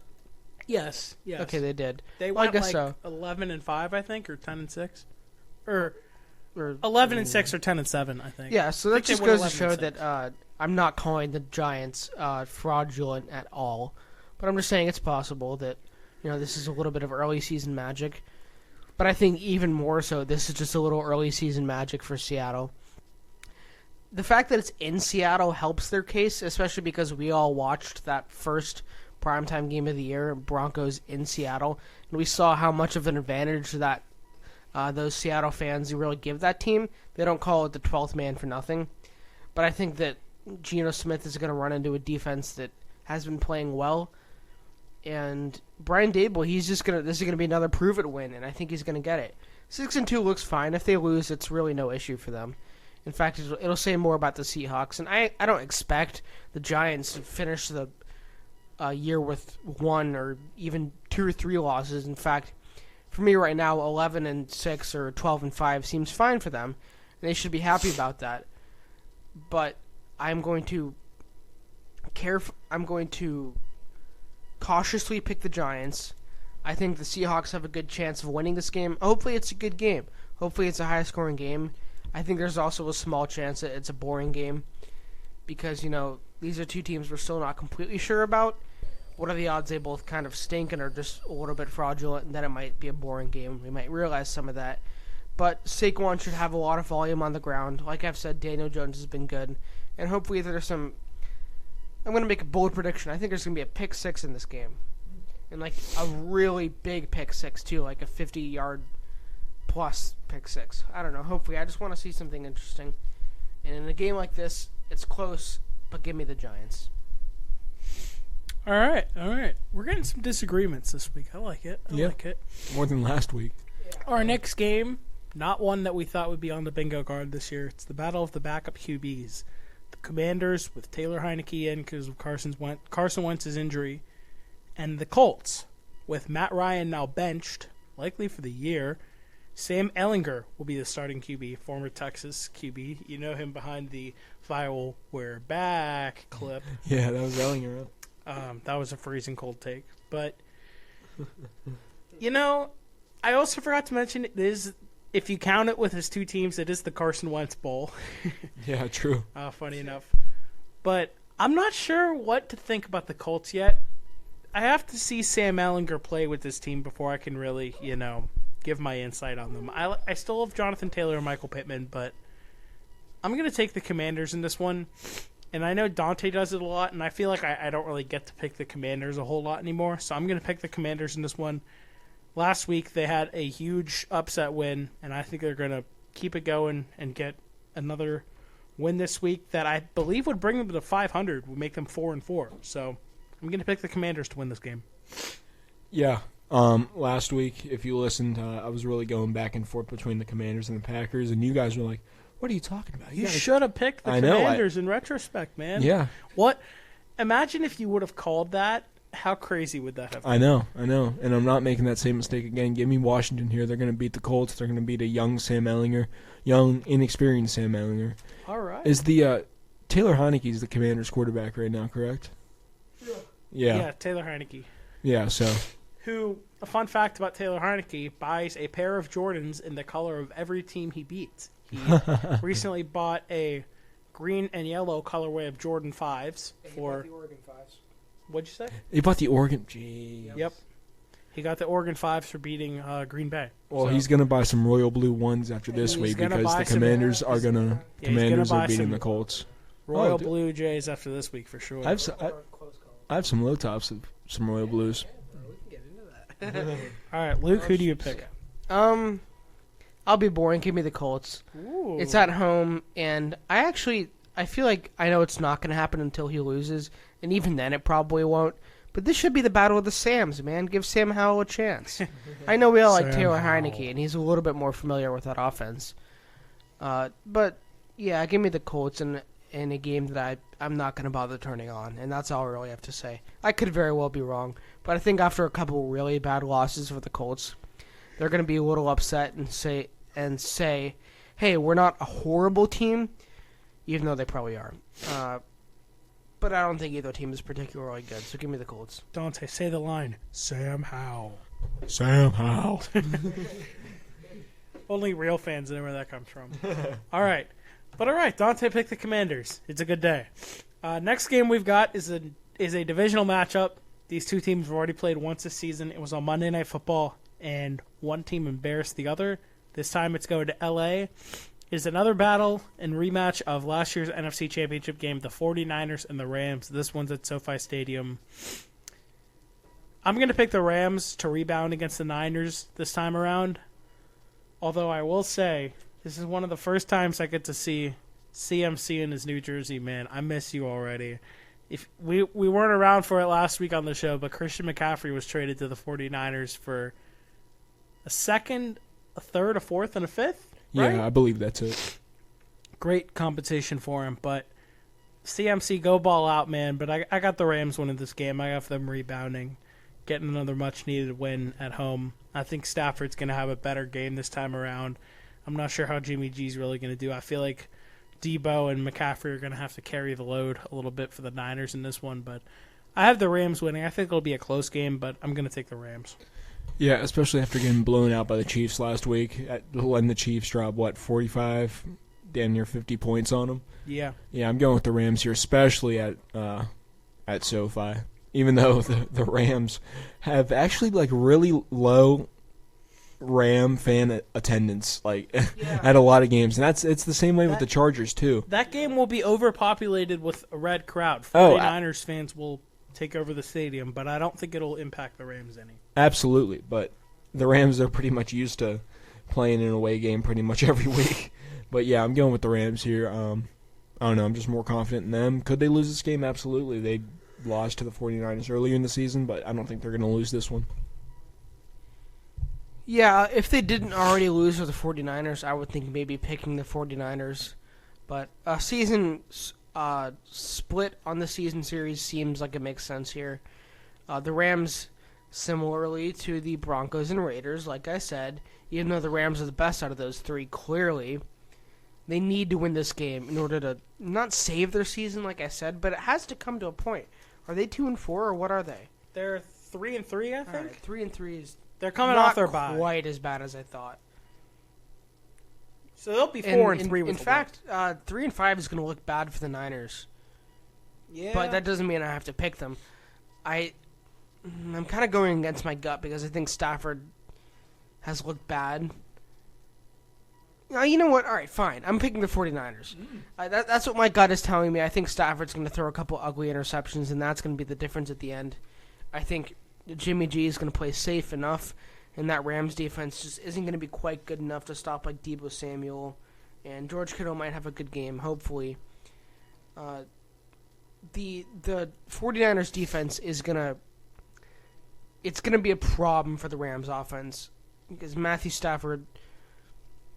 Yes. Okay, they did. They Well, I went guess like so. 11-5, I think, or 10-6, or Or 11-6 or 10-7, I think. Yeah, so I that think just they went goes to show 11-6. that I'm not calling the Giants fraudulent at all, but I'm just saying it's possible that this is a little bit of early season magic. But I think even more so, this is just a little early season magic for Seattle. the fact that it's in Seattle helps their case, especially because we all watched that first primetime game of the year, Broncos in Seattle, and we saw how much of an advantage that those Seattle fans really give that team. They don't call it the 12th man for nothing. But I think that Geno Smith is going to run into a defense that has been playing well. And Brian Dable, this is going to be another prove-it win, and I think he's going to get it. 6-2 looks fine. If they lose, it's really no issue for them. In fact, it'll say more about the Seahawks. And I don't expect the Giants to finish the year with 1 or even 2 or 3 losses. In fact, for me right now, 11-6 or 12-5 seems fine for them. And they should be happy about that. But I'm going to cautiously pick the Giants. I think the Seahawks have a good chance of winning this game. Hopefully it's a good game. Hopefully it's a high-scoring game. I think there's also a small chance that it's a boring game because, these are two teams we're still not completely sure about. What are the odds they both kind of stink and are just a little bit fraudulent, and then it might be a boring game. We might realize some of that. But Saquon should have a lot of volume on the ground. Like I've said, Daniel Jones has been good. And hopefully there's some... I'm going to make a bold prediction. I think there's going to be a pick 6 in this game. And like a really big pick 6 too, like a 50-yard plus pick 6. I don't know. Hopefully. I just want to see something interesting. And in a game like this, it's close, but give me the Giants. All right. We're getting some disagreements this week. I like it. I like it. More than last week. Our next game, not one that we thought would be on the bingo card this year. It's the battle of the backup QBs. The Commanders with Taylor Heineke in because of Carson Wentz's injury. And the Colts with Matt Ryan now benched, likely for the year. Sam Ehlinger will be the starting QB, former Texas QB. You know him behind the viral "We're back" clip. Yeah, that was Ehlinger. That was a freezing cold take. But, I also forgot to mention it is, if you count it with his two teams, it is the Carson Wentz Bowl. Yeah, true. Funny enough. But I'm not sure what to think about the Colts yet. I have to see Sam Ehlinger play with this team before I can really, give my insight on them. I still love Jonathan Taylor and Michael Pittman, but I'm going to take the Commanders in this one. And I know Dante does it a lot, and I feel like I don't really get to pick the Commanders a whole lot anymore, so I'm going to pick the Commanders in this one. Last week, they had a huge upset win, and I think they're going to keep it going and get another win this week that I believe would bring them to 500, would make them 4-4. So I'm going to pick the Commanders to win this game. Yeah. Last week, if you listened, I was really going back and forth between the Commanders and the Packers, and you guys were like, what are you talking about? You should have picked the Commanders in retrospect, man. Yeah. What? Imagine if you would have called that. How crazy would that have been? I know. And I'm not making that same mistake again. Give me Washington here. They're going to beat the Colts. They're going to beat a young Sam Ehlinger. Young, inexperienced Sam Ehlinger. All right. Is the Taylor Heineke's the Commanders quarterback right now, correct? Yeah, Taylor Heineke. Yeah, so. A fun fact about Taylor Heineke, buys a pair of Jordans in the color of every team he beats. He recently bought a green and yellow colorway of Jordan 5s for... the Oregon 5s. What'd you say? He bought the Oregon... Gee. Yep. He got the Oregon 5s for beating Green Bay. Well, he's going to buy some royal blue ones after this week because the Commanders are going to... Commanders are beating the Colts. Royal Blue Jays after this week for sure. I have some low tops of some royal blues. We can get into that. All right, Luke, who do you pick? I'll be boring. Give me the Colts. Ooh. It's at home, and I feel like I know it's not going to happen until he loses, and even then it probably won't. But this should be the battle of the Sams, man. Give Sam Howell a chance. I know we all like Taylor Heineke, and he's a little bit more familiar with that offense. But, yeah, give me the Colts in a game that I'm not going to bother turning on, and that's all I really have to say. I could very well be wrong, but I think after a couple really bad losses for the Colts, they're going to be a little upset and say, hey, we're not a horrible team, even though they probably are. But I don't think either team is particularly good, so give me the Colts. Dante, say the line. Sam Howell. Sam Howell. Only real fans know where that comes from. All right. Dante picked the Commanders. It's a good day. Next game we've got is a divisional matchup. These two teams have already played once this season. It was on Monday Night Football, and one team embarrassed the other. This time it's going to L.A. is another battle and rematch of last year's NFC Championship game, the 49ers and the Rams. This one's at SoFi Stadium. I'm going to pick the Rams to rebound against the Niners this time around. Although I will say, this is one of the first times I get to see CMC in his New Jersey. Man, I miss you already. If we weren't around for it last week on the show, but Christian McCaffrey was traded to the 49ers for a second, a third, a fourth, and a fifth. Right? Yeah, I believe that's it. Great competition for him, but CMC, go ball out, man. But I got the Rams winning this game. I have them rebounding, getting another much-needed win at home. I think Stafford's going to have a better game this time around. I'm not sure how Jimmy G's really going to do. I feel like Debo and McCaffrey are going to have to carry the load a little bit for the Niners in this one, but I have the Rams winning. I think it'll be a close game, but I'm going to take the Rams. Yeah, especially after getting blown out by the Chiefs last week, letting the Chiefs drop, 45, damn near 50 points on them? Yeah. Yeah, I'm going with the Rams here, especially at SoFi, even though the Rams have actually, really low Ram fan attendance at a lot of games, and it's the same way with the Chargers too. That game will be overpopulated with a red crowd. 49ers fans will take over the stadium, but I don't think it'll impact the Rams any. Absolutely, but the Rams are pretty much used to playing an away game pretty much every week. But yeah, I'm going with the Rams here. I don't know, I'm just more confident in them. Could they lose this game? Absolutely. They lost to the 49ers earlier in the season, but I don't think they're going to lose this one. Yeah, if they didn't already lose to the 49ers, I would think maybe picking the 49ers. But a season split on the season series seems like it makes sense here. The Rams, similarly to the Broncos and Raiders, like I said, even though the Rams are the best out of those three, clearly, they need to win this game in order to not save their season, like I said, but it has to come to a point. Are they 2-4 or what are they? They're 3-3, I think. Right, 3-3 is they're coming not off their bye. Quite as bad as I thought. So they'll be 4-3. In fact, 3-5 is going to look bad for the Niners. Yeah, but that doesn't mean I have to pick them. I'm kind of going against my gut because I think Stafford has looked bad. You know what? All right, fine. I'm picking the 49ers. That's what my gut is telling me. I think Stafford's going to throw a couple ugly interceptions, and that's going to be the difference at the end. I think Jimmy G is going to play safe enough, and that Rams defense just isn't going to be quite good enough to stop Deebo Samuel, and George Kittle might have a good game, hopefully. The 49ers defense is going to be a problem for the Rams offense because Matthew Stafford,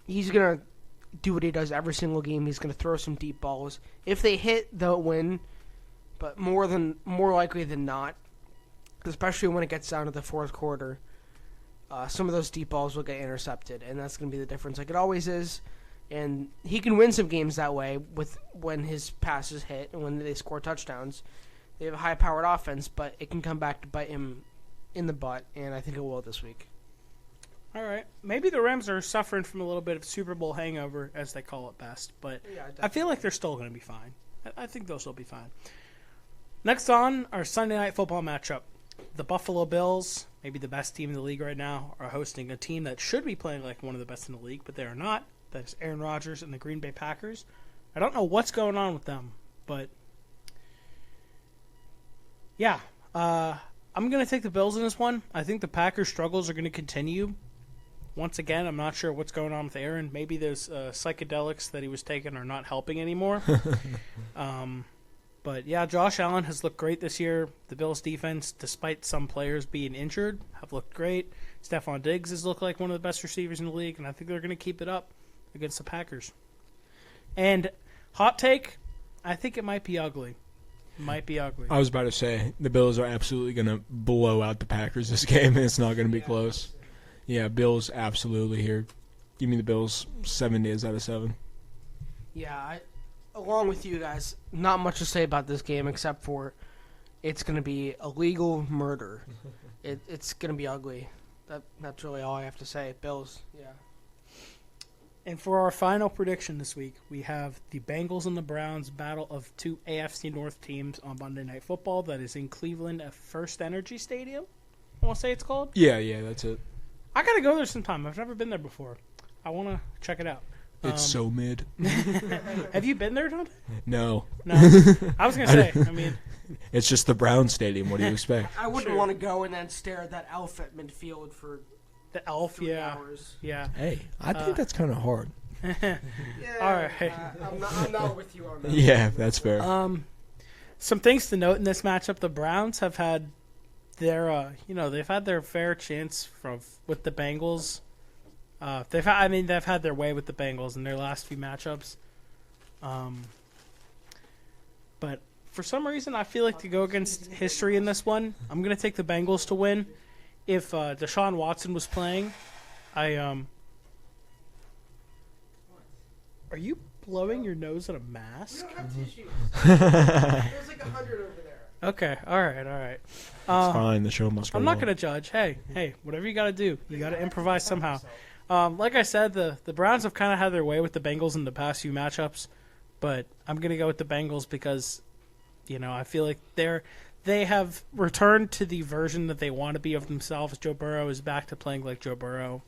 he's going to do what he does every single game. He's going to throw some deep balls. If they hit, they'll win, but more likely than not, especially when it gets down to the fourth quarter, some of those deep balls will get intercepted, and that's going to be the difference, like it always is. And he can win some games that way with when his passes hit and when they score touchdowns. They have a high-powered offense, but it can come back to bite him in the butt, and I think it will this week. All right. Maybe the Rams are suffering from a little bit of Super Bowl hangover, as they call it best, but yeah, I feel like they're still going to be fine. I think they'll still be fine. Next on, our Sunday Night Football matchup. The Buffalo Bills, maybe the best team in the league right now, are hosting a team that should be playing like one of the best in the league, but they are not. That is Aaron Rodgers and the Green Bay Packers. I don't know what's going on with them, but yeah, I'm going to take the Bills in this one. I think the Packers' struggles are going to continue. Once again, I'm not sure what's going on with Aaron. Maybe those psychedelics that he was taking are not helping anymore. But yeah, Josh Allen has looked great this year. The Bills' defense, despite some players being injured, have looked great. Stephon Diggs has looked like one of the best receivers in the league, and I think they're going to keep it up against the Packers. And hot take, I think it might be ugly. I was about to say, the Bills are absolutely going to blow out the Packers this game, and it's not going to be close. Yeah, Bills absolutely here. Give me the Bills 7 days out of 7. Yeah, along with you guys, not much to say about this game except for it's going to be a legal murder. It's going to be ugly. That's really all I have to say. Bills, yeah. And for our final prediction this week, we have the Bengals and the Browns battle of two AFC North teams on Monday Night Football that is in Cleveland at First Energy Stadium. I want to say it's called? Yeah, that's it. I got to go there sometime. I've never been there before. I want to check it out. It's so mid. Have you been there, Dante? No. No. I was gonna say. I mean, It's just the Browns stadium. What do you expect? I wouldn't want to go and then stare at that elf at midfield for the elf. 3 Yeah. hours. Yeah. Hey, I think that's kind of hard. Yeah, All right. I'm not with you on that. Yeah, that's fair. Some things to note in this matchup: the Browns have had their, they've had their fair chance with the Bengals. They've had their way with the Bengals in their last few matchups. But for some reason, I feel like to go against history in this one, I'm going to take the Bengals to win. If Deshaun Watson was playing, are you blowing your nose in a mask? We don't have tissues. There's like 100 over there. Okay, all right. It's fine. The show must go I'm not on. going to judge. Hey, whatever you got to do, you got to improvise somehow. Like I said, the Browns have kind of had their way with the Bengals in the past few matchups, but I'm going to go with the Bengals because, I feel like they have returned to the version that they want to be of themselves. Joe Burrow is back to playing like Joe Burrow.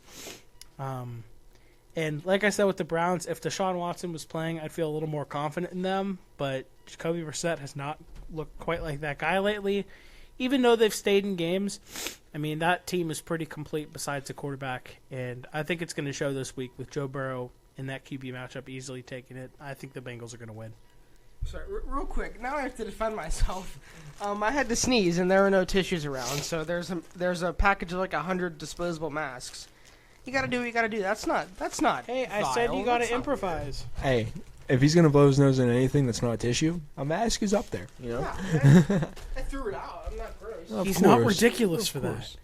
And like I said with the Browns, if Deshaun Watson was playing, I'd feel a little more confident in them, but Jacoby Brissett has not looked quite like that guy lately. Even though they've stayed in games, I mean, that team is pretty complete besides the quarterback, and I think it's going to show this week with Joe Burrow in that QB matchup easily taking it. I think the Bengals are going to win. Sorry, real quick. Now I have to defend myself. I had to sneeze, and there were no tissues around, so there's a package of like 100 disposable masks. You got to do what you got to do. That's not. Hey, I said you got to improvise. Hey, if he's going to blow his nose in anything that's not tissue, a mask is up there, Yeah, I threw it out. I'm not gross. Of He's not course. ridiculous for that. Course.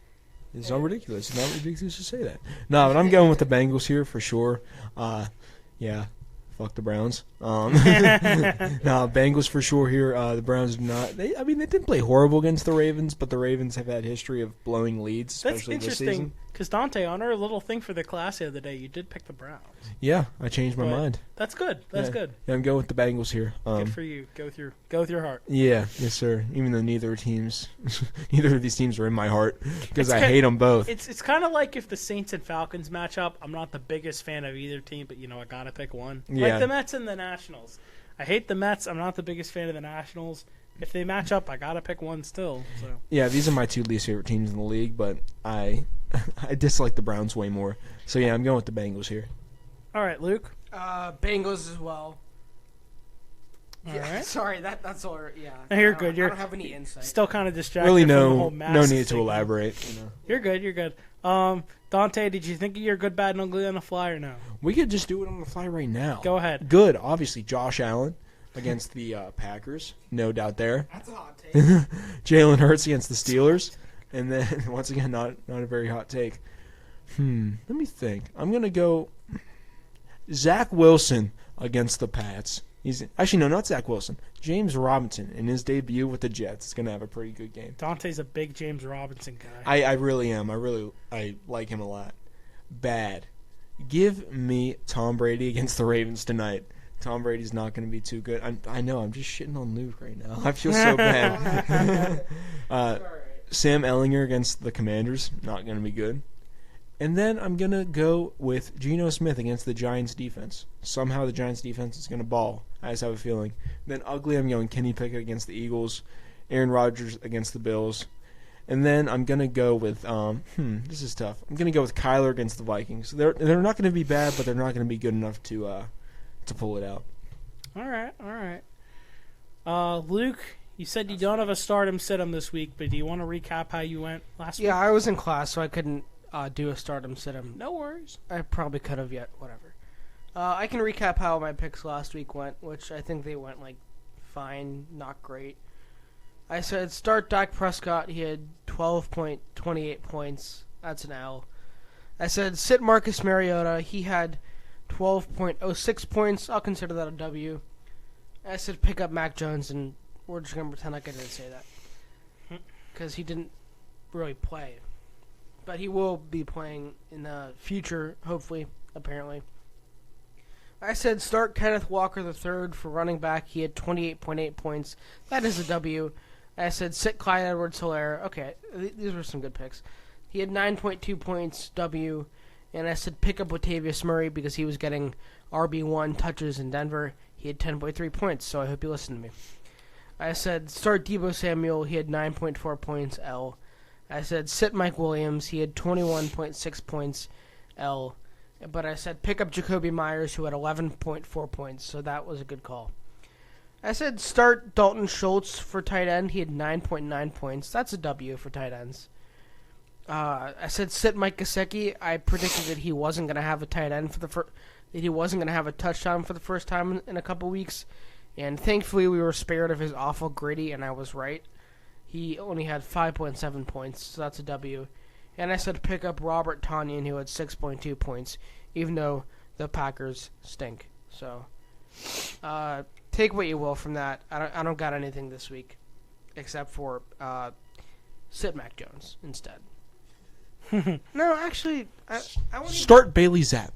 It's not ridiculous. It's not ridiculous to say that. No, but I'm going with the Bengals here for sure. Yeah, fuck the Browns. No, Bengals for sure here. The Browns do not. They didn't play horrible against the Ravens, but the Ravens have had history of blowing leads, That's especially this interesting season. because Dante, on our little thing for the class the other day, you did pick the Browns. Yeah, I changed my But mind. That's good. That's Yeah. good. Yeah, I'm going with the Bengals here. Good for you. Go with your heart. Yeah, yes, sir. Even though neither of these teams are in my heart because It's I ki- hate them both. It's kind of like if the Saints and Falcons match up. I'm not the biggest fan of either team, but I gotta pick one. Yeah. Like the Mets and the Nationals. I hate the Mets. I'm not the biggest fan of the Nationals. If they match up, I gotta pick one still. So Yeah, these are my two least favorite teams in the league, but I dislike the Browns way more. So yeah, I'm going with the Bengals here. all right, Luke. Bengals as well. All Yeah, right. Sorry, that's all. Yeah. No, you're I don't- good. I don't have any insight. Still kind of distracted. Really, from the whole no mask need to thing. elaborate. You're good. You're good. Dante, did you think of your good, bad, and ugly on the fly or no? We could just do it on the fly right now. Go ahead. Good, obviously, Josh Allen against the Packers, no doubt there. That's a hot take. Jalen Hurts against the Steelers, and then once again, not a very hot take. Let me think. I'm gonna go Zach Wilson against the Pats. He's actually no, not Zach Wilson. James Robinson in his debut with the Jets is gonna have a pretty good game. Dante's a big James Robinson guy. I really am. I like him a lot. Bad. Give me Tom Brady against the Ravens tonight. Tom Brady's not going to be too good. I know. I'm just shitting on Luke right now. I feel so bad. Sam Ellinger against the Commanders. Not going to be good. And then I'm going to go with Geno Smith against the Giants defense. Somehow the Giants defense is going to ball. I just have a feeling. Then ugly, I'm going Kenny Pickett against the Eagles. Aaron Rodgers against the Bills. And then I'm going to go with, this is tough. I'm going to go with Kyler against the Vikings. They're not going to be bad, but they're not going to be good enough to pull it out. All right. Luke, you said you don't have a stardom sit-em this week, but do you want to recap how you went last week? Yeah, I was in class, so I couldn't do a stardom sit-em. No worries. I probably could have yet. Whatever. I can recap how my picks last week went, which I think they went fine, not great. I said start Dak Prescott. He had 12.28 points. That's an L. I said sit Marcus Mariota. He had 12.06 points. I'll consider that a W. I said pick up Mac Jones, and we're just going to pretend like I didn't say that. Because he didn't really play. But he will be playing in the future, hopefully, apparently. I said start Kenneth Walker III for running back. He had 28.8 points. That is a W. I said sit Clyde Edwards-Helaire. Okay, these were some good picks. He had 9.2 points, W. And I said pick up Latavius Murray because he was getting RB1 touches in Denver. He had 10.3 points, so I hope you listen to me. I said start Deebo Samuel. He had 9.4 points, L. I said sit Mike Williams. He had 21.6 points, L. But I said pick up Jacoby Myers, who had 11.4 points, so that was a good call. I said start Dalton Schultz for tight end. He had 9.9 points. That's a W for tight ends. I said sit Mike Gesicki. I predicted that he wasn't going to have a tight end that he wasn't going to have a touchdown for the first time in a couple weeks, and thankfully we were spared of his awful gritty, and I was right. He only had 5.7 points, so that's a W. And I said pick up Robert Tonyan, who had 6.2 points, even though the Packers stink. So, take what you will from that. I don't got anything this week, except for sit Mac Jones instead. No, actually, I won't Start Bailey Zapp.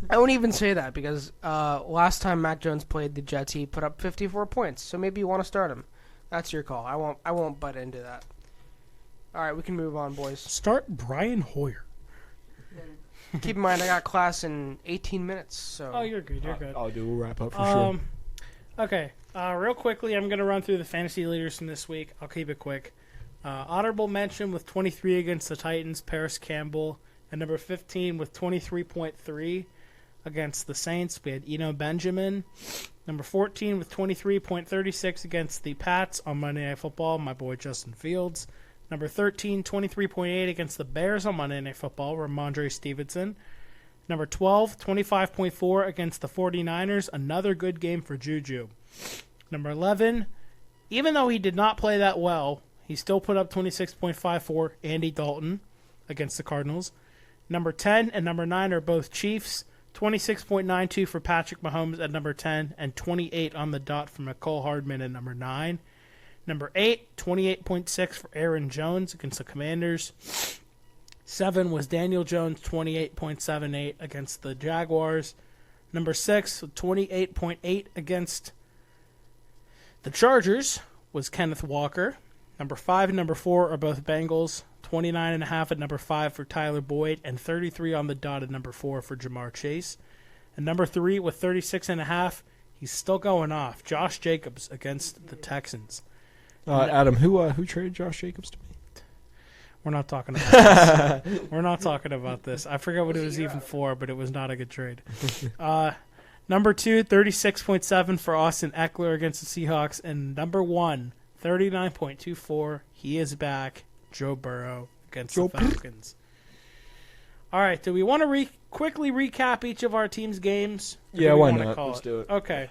I won't even say that because last time Mac Jones played the Jets, he put up 54 points. So maybe you want to start him. That's your call. I won't butt into that. All right, we can move on, boys. Start Brian Hoyer. Keep in mind, I got class in 18 minutes. So. Oh, you're good. You're good. We'll wrap up for sure. Okay. Real quickly, I'm going to run through the fantasy leaders from this week. I'll keep it quick. Honorable mention with 23 against the Titans, Paris Campbell. And number 15 with 23.3 against the Saints, we had Eno Benjamin. Number 14 with 23.36 against the Pats on Monday Night Football, my boy Justin Fields. Number 13, 23.8 against the Bears on Monday Night Football, Ramondre Stevenson. Number 12, 25.4 against the 49ers, another good game for Juju. Number 11, even though he did not play that well, he still put up 26.5 for Andy Dalton against the Cardinals. Number 10 and number 9 are both Chiefs. 26.92 for Patrick Mahomes at number 10 and 28 on the dot for McCole Hardman at number 9. Number 8, 28.6 for Aaron Jones against the Commanders. 7 was Daniel Jones, 28.78 against the Jaguars. Number 6, 28.8 against the Chargers was Kenneth Walker. Number 5 and number 4 are both Bengals. 29.5 at number 5 for Tyler Boyd, and 33 on the dot at number 4 for Jamar Chase. And number 3 with 36.5, he's still going off. Josh Jacobs against the Texans. Adam, who traded Josh Jacobs to me? We're not talking about this. We're not talking about this. I forget what it was even for, but it was not a good trade. Number 2, 36.7 for Austin Eckler against the Seahawks. And number 1, 39.24, he is back. Joe Burrow against the Falcons. All right, do we want to quickly recap each of our team's games? Yeah, why not? Let's do it. Okay.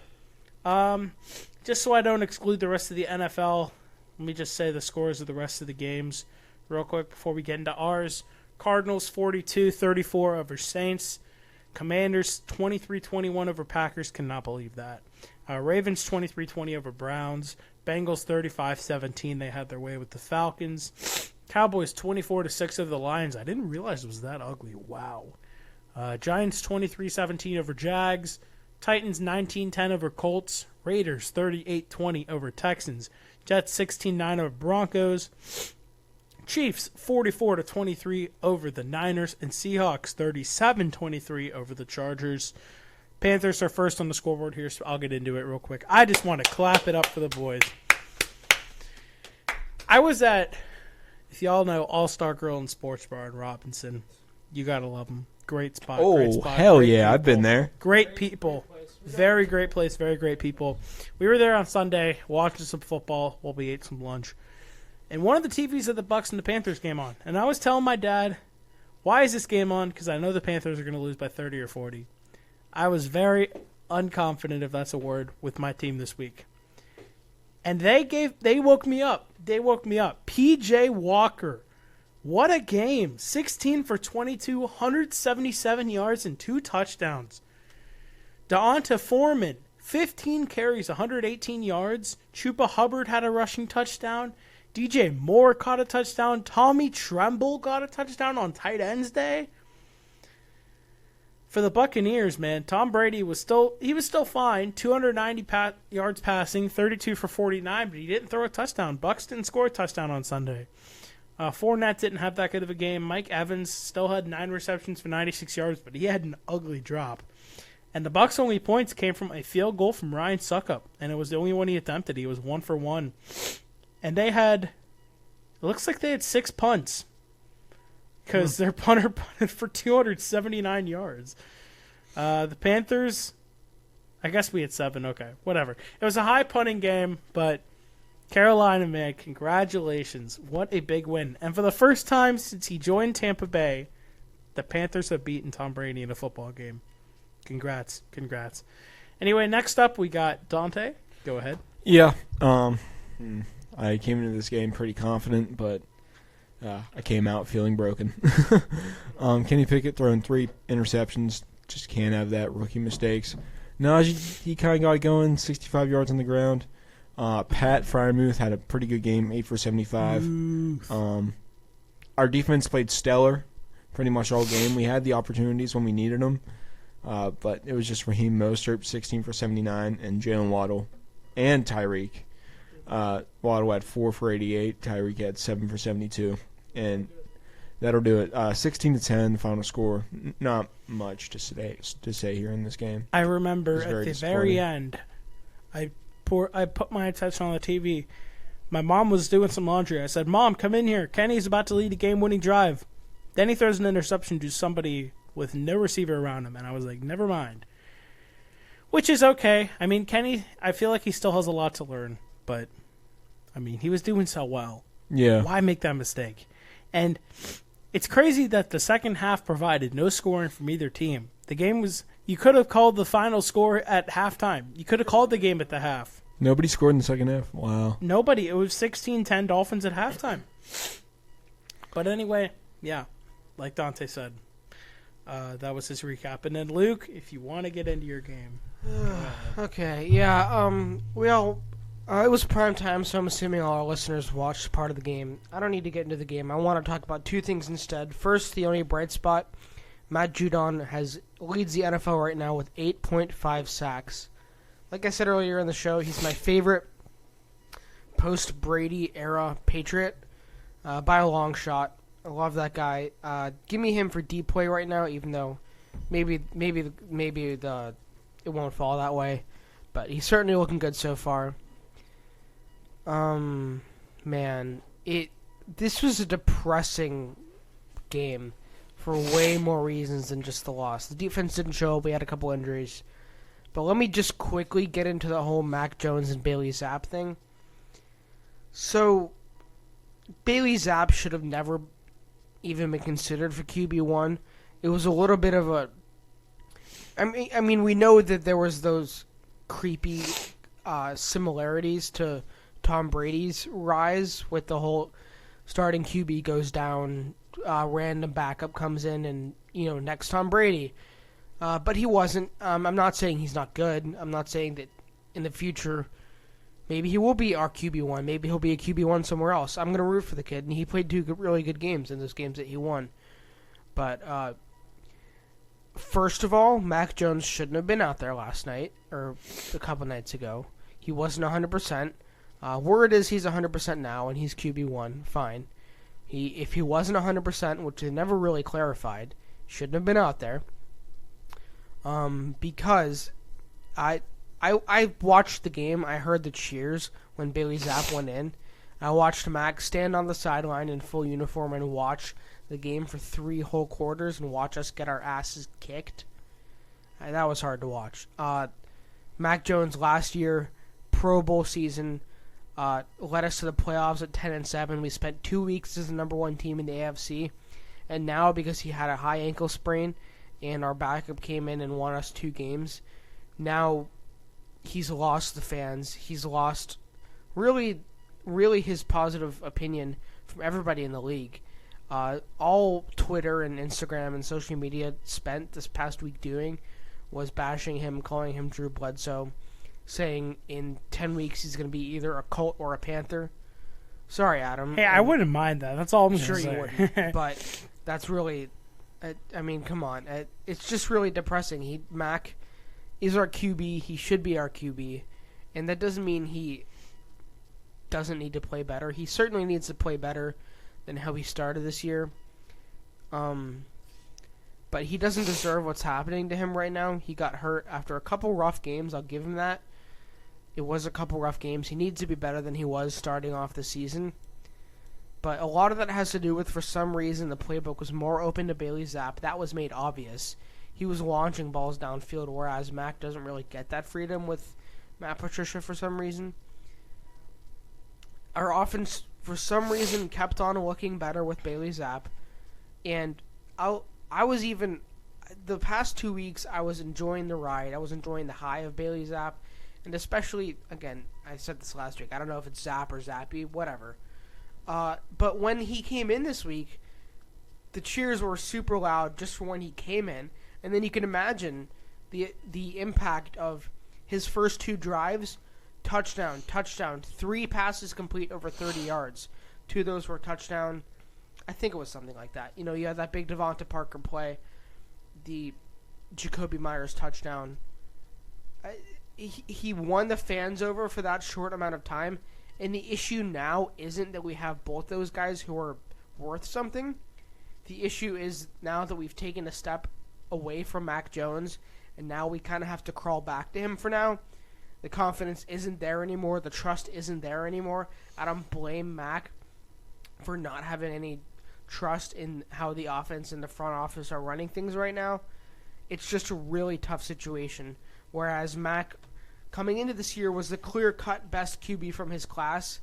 Just so I don't exclude the rest of the NFL, let me just say the scores of the rest of the games real quick before we get into ours. Cardinals 42-34 over Saints. Commanders 23-21 over Packers. Cannot believe that. Ravens 23-20 over Browns. Bengals 35-17. They had their way with the Falcons. Cowboys 24-6 over the Lions. I didn't realize it was that ugly. Wow. Giants 23-17 over Jags. Titans 19-10 over Colts. Raiders 38-20 over Texans. Jets 16-9 over Broncos. Chiefs 44-23 over the Niners. And Seahawks 37-23 over the Chargers. Panthers are first on the scoreboard here, so I'll get into it real quick. I just want to clap it up for the boys. I was at, if y'all know, All-Star Grill and Sports Bar in Robinson. You got to love them. Great spot. Great spot. Hell great yeah, people. I've been there. Great people. Very great place, very great people. We were there on Sunday watching some football while we ate some lunch. And one of the TVs of the Bucks and the Panthers game on. And I was telling my dad, why is this game on? Because I know the Panthers are going to lose by 30 or 40. I was very unconfident, if that's a word, with my team this week. And they woke me up. They woke me up. P.J. Walker. What a game. 16 for 22, 177 yards and 2 touchdowns. Deonta Foreman, 15 carries, 118 yards. Chupa Hubbard had a rushing touchdown. DJ Moore caught a touchdown. Tommy Tremble got a touchdown on tight ends day. For the Buccaneers, man, Tom Brady was still fine. 290 yards passing, 32 for 49, but he didn't throw a touchdown. Bucs didn't score a touchdown on Sunday. Fournette didn't have that good of a game. Mike Evans still had 9 receptions for 96 yards, but he had an ugly drop. And the Bucs' only points came from a field goal from Ryan Suckup, and it was the only one he attempted. He was 1 for 1. And they had, it looks like they had 6 punts because their punter punted for 279 yards. The Panthers, I guess we had 7. Okay, whatever. It was a high punting game, but Carolina, man, congratulations. What a big win. And for the first time since he joined Tampa Bay, the Panthers have beaten Tom Brady in a football game. Congrats. Anyway, next up we got Dante. Go ahead. Yeah. I came into this game pretty confident, but I came out feeling broken. Kenny Pickett throwing 3 interceptions. Just can't have that. Rookie mistakes. Najee, he kind of got it going, 65 yards on the ground. Pat Freiermuth had a pretty good game, 8 for 75. Our defense played stellar pretty much all game. We had the opportunities when we needed them. But it was just Raheem Mostert, 16 for 79, and Jalen Waddle and Tyreek. Waddle had 4 for 88. Tyreek had 7 for 72. And that'll do it. 16-10, final score. Not much to say here in this game. I remember at the very end, I put my attention on the TV. My mom was doing some laundry. I said, "Mom, come in here. Kenny's about to lead a game-winning drive." Then he throws an interception to somebody with no receiver around him, and I was like, never mind. Which is okay. I mean, Kenny, I feel like he still has a lot to learn, but, I mean, he was doing so well. Yeah. Why make that mistake? And it's crazy that the second half provided no scoring from either team. The game was, you could have called the final score at halftime. You could have called the game at the half. Nobody scored in the second half? Wow. Nobody. It was 16-10 Dolphins at halftime. But anyway, yeah, like Dante said. That was his recap. And then, Luke, if you want to get into your game. Okay, yeah, it was prime time, so I'm assuming all our listeners watched part of the game. I don't need to get into the game. I want to talk about 2 things instead. First, the only bright spot, Matt Judon leads the NFL right now with 8.5 sacks. Like I said earlier in the show, he's my favorite post-Brady era Patriot by a long shot. I love that guy. Give me him for deep play right now, even though maybe it won't fall that way. But he's certainly looking good so far. Man, this was a depressing game for way more reasons than just the loss. The defense didn't show up. We had a couple injuries. But let me just quickly get into the whole Mac Jones and Bailey Zapp thing. So, Bailey Zapp should have never even been considered for QB1. It was a little bit of a... I mean, we know that there was those creepy similarities to Tom Brady's rise with the whole starting QB goes down, random backup comes in, and, next Tom Brady. But he wasn't. I'm not saying he's not good. I'm not saying that in the future maybe he will be our QB1. Maybe he'll be a QB1 somewhere else. I'm going to root for the kid, and he played 2 really good games in those games that he won. But first of all, Mac Jones shouldn't have been out there last night or a couple nights ago. He wasn't 100%. Word is he's 100% now, and he's QB1. Fine. If he wasn't 100%, which they never really clarified, shouldn't have been out there. Because I watched the game. I heard the cheers when Bailey Zapp went in. I watched Mac stand on the sideline in full uniform and watch the game for 3 whole quarters and watch us get our asses kicked. That was hard to watch. Mac Jones last year, Pro Bowl season, led us to the playoffs at 10-7. We spent 2 weeks as the number 1 team in the AFC, and now because he had a high ankle sprain and our backup came in and won us 2 games, now he's lost the fans. He's lost really his positive opinion from everybody in the league. All Twitter and Instagram and social media spent this past week doing was bashing him, calling him Drew Bledsoe, saying in 10 weeks he's going to be either a Colt or a Panther. Sorry, Adam. Hey, I wouldn't mind that. That's all I'm sure say. You wouldn't. But that's really... I mean, come on. It's just really depressing. Mac is our QB. He should be our QB. And that doesn't mean he doesn't need to play better. He certainly needs to play better than how he started this year. But he doesn't deserve what's happening to him right now. He got hurt after a couple rough games. I'll give him that. It was a couple rough games. He needs to be better than he was starting off the season. But a lot of that has to do with, for some reason, the playbook was more open to Bailey Zapp. That was made obvious. He was launching balls downfield, whereas Mac doesn't really get that freedom with Matt Patricia for some reason. Our offense, for some reason, kept on looking better with Bailey Zapp. And I was even, the past 2 weeks, I was enjoying the ride. I was enjoying the high of Bailey Zapp. And especially, again, I said this last week, I don't know if it's Zapp or Zappy, whatever. But when he came in this week, the cheers were super loud just for when he came in. And then you can imagine the impact of his first 2 drives, touchdown, 3 passes complete over 30 yards. 2 of those were touchdown. I think it was something like that. You know, you had that big Devonta Parker play, the Jacoby Myers touchdown. He won the fans over for that short amount of time. And the issue now isn't that we have both those guys who are worth something. The issue is now that we've taken a step away from Mac Jones, and now we kind of have to crawl back to him for now. The confidence isn't there anymore. The trust isn't there anymore. I don't blame Mac for not having any trust in how the offense and the front office are running things right now. It's just a really tough situation. Whereas Mac, coming into this year, was the clear-cut best QB from his class.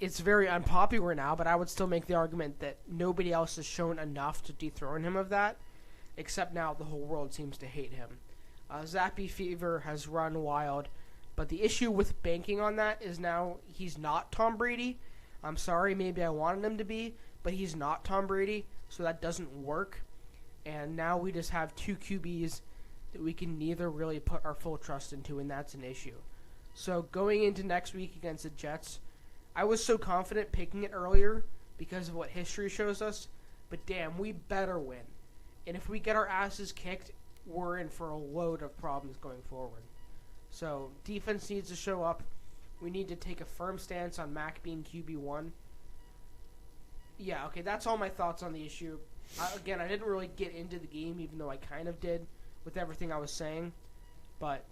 It's very unpopular now, but I would still make the argument that nobody else has shown enough to dethrone him of that, except now the whole world seems to hate him. Zappy fever has run wild, but the issue with banking on that is now he's not Tom Brady. I'm sorry, maybe I wanted him to be, but he's not Tom Brady, so that doesn't work. And now we just have 2 QBs that we can neither really put our full trust into, and that's an issue. So going into next week against the Jets, I was so confident picking it earlier because of what history shows us, but damn, we better win. And if we get our asses kicked, we're in for a load of problems going forward. So defense needs to show up. We need to take a firm stance on Mac being QB1. Yeah, okay, that's all my thoughts on the issue. Again, I didn't really get into the game, even though I kind of did with everything I was saying. But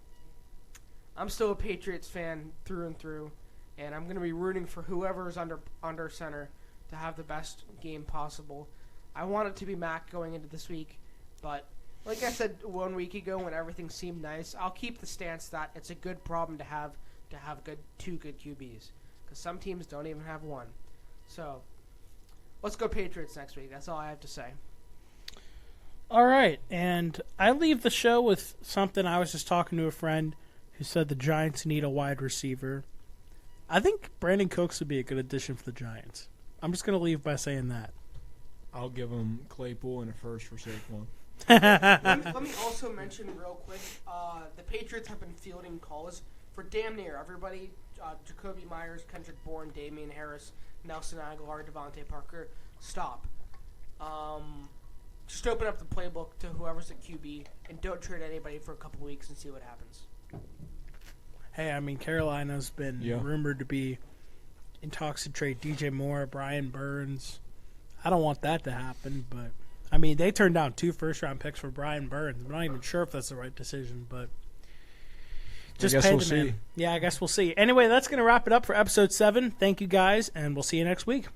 I'm still a Patriots fan through and through, and I'm going to be rooting for whoever is under center to have the best game possible. I want it to be Mac going into this week, but like I said 1 week ago when everything seemed nice, I'll keep the stance that it's a good problem to have 2 good QBs, because some teams don't even have one. So let's go Patriots next week. That's all I have to say. All right, and I leave the show with something. I was just talking to a friend who said the Giants need a wide receiver. I think Brandon Cooks would be a good addition for the Giants. I'm just going to leave by saying that. I'll give him Claypool and a first for Saquon. Let me also mention real quick, the Patriots have been fielding calls for damn near everybody. Jacoby Myers, Kendrick Bourne, Damian Harris, Nelson Aguilar, Devontae Parker. Stop. Just open up the playbook to whoever's at QB and don't trade anybody for a couple weeks and see what happens. Hey, I mean, Carolina's been rumored to be in talks to trade DJ Moore, Brian Burns. I don't want that to happen, but I mean, they turned down 2 first-round picks for Brian Burns. I'm not even sure if that's the right decision, but just pay the man. Yeah, I guess we'll see. Anyway, that's going to wrap it up for episode 7. Thank you, guys, and we'll see you next week.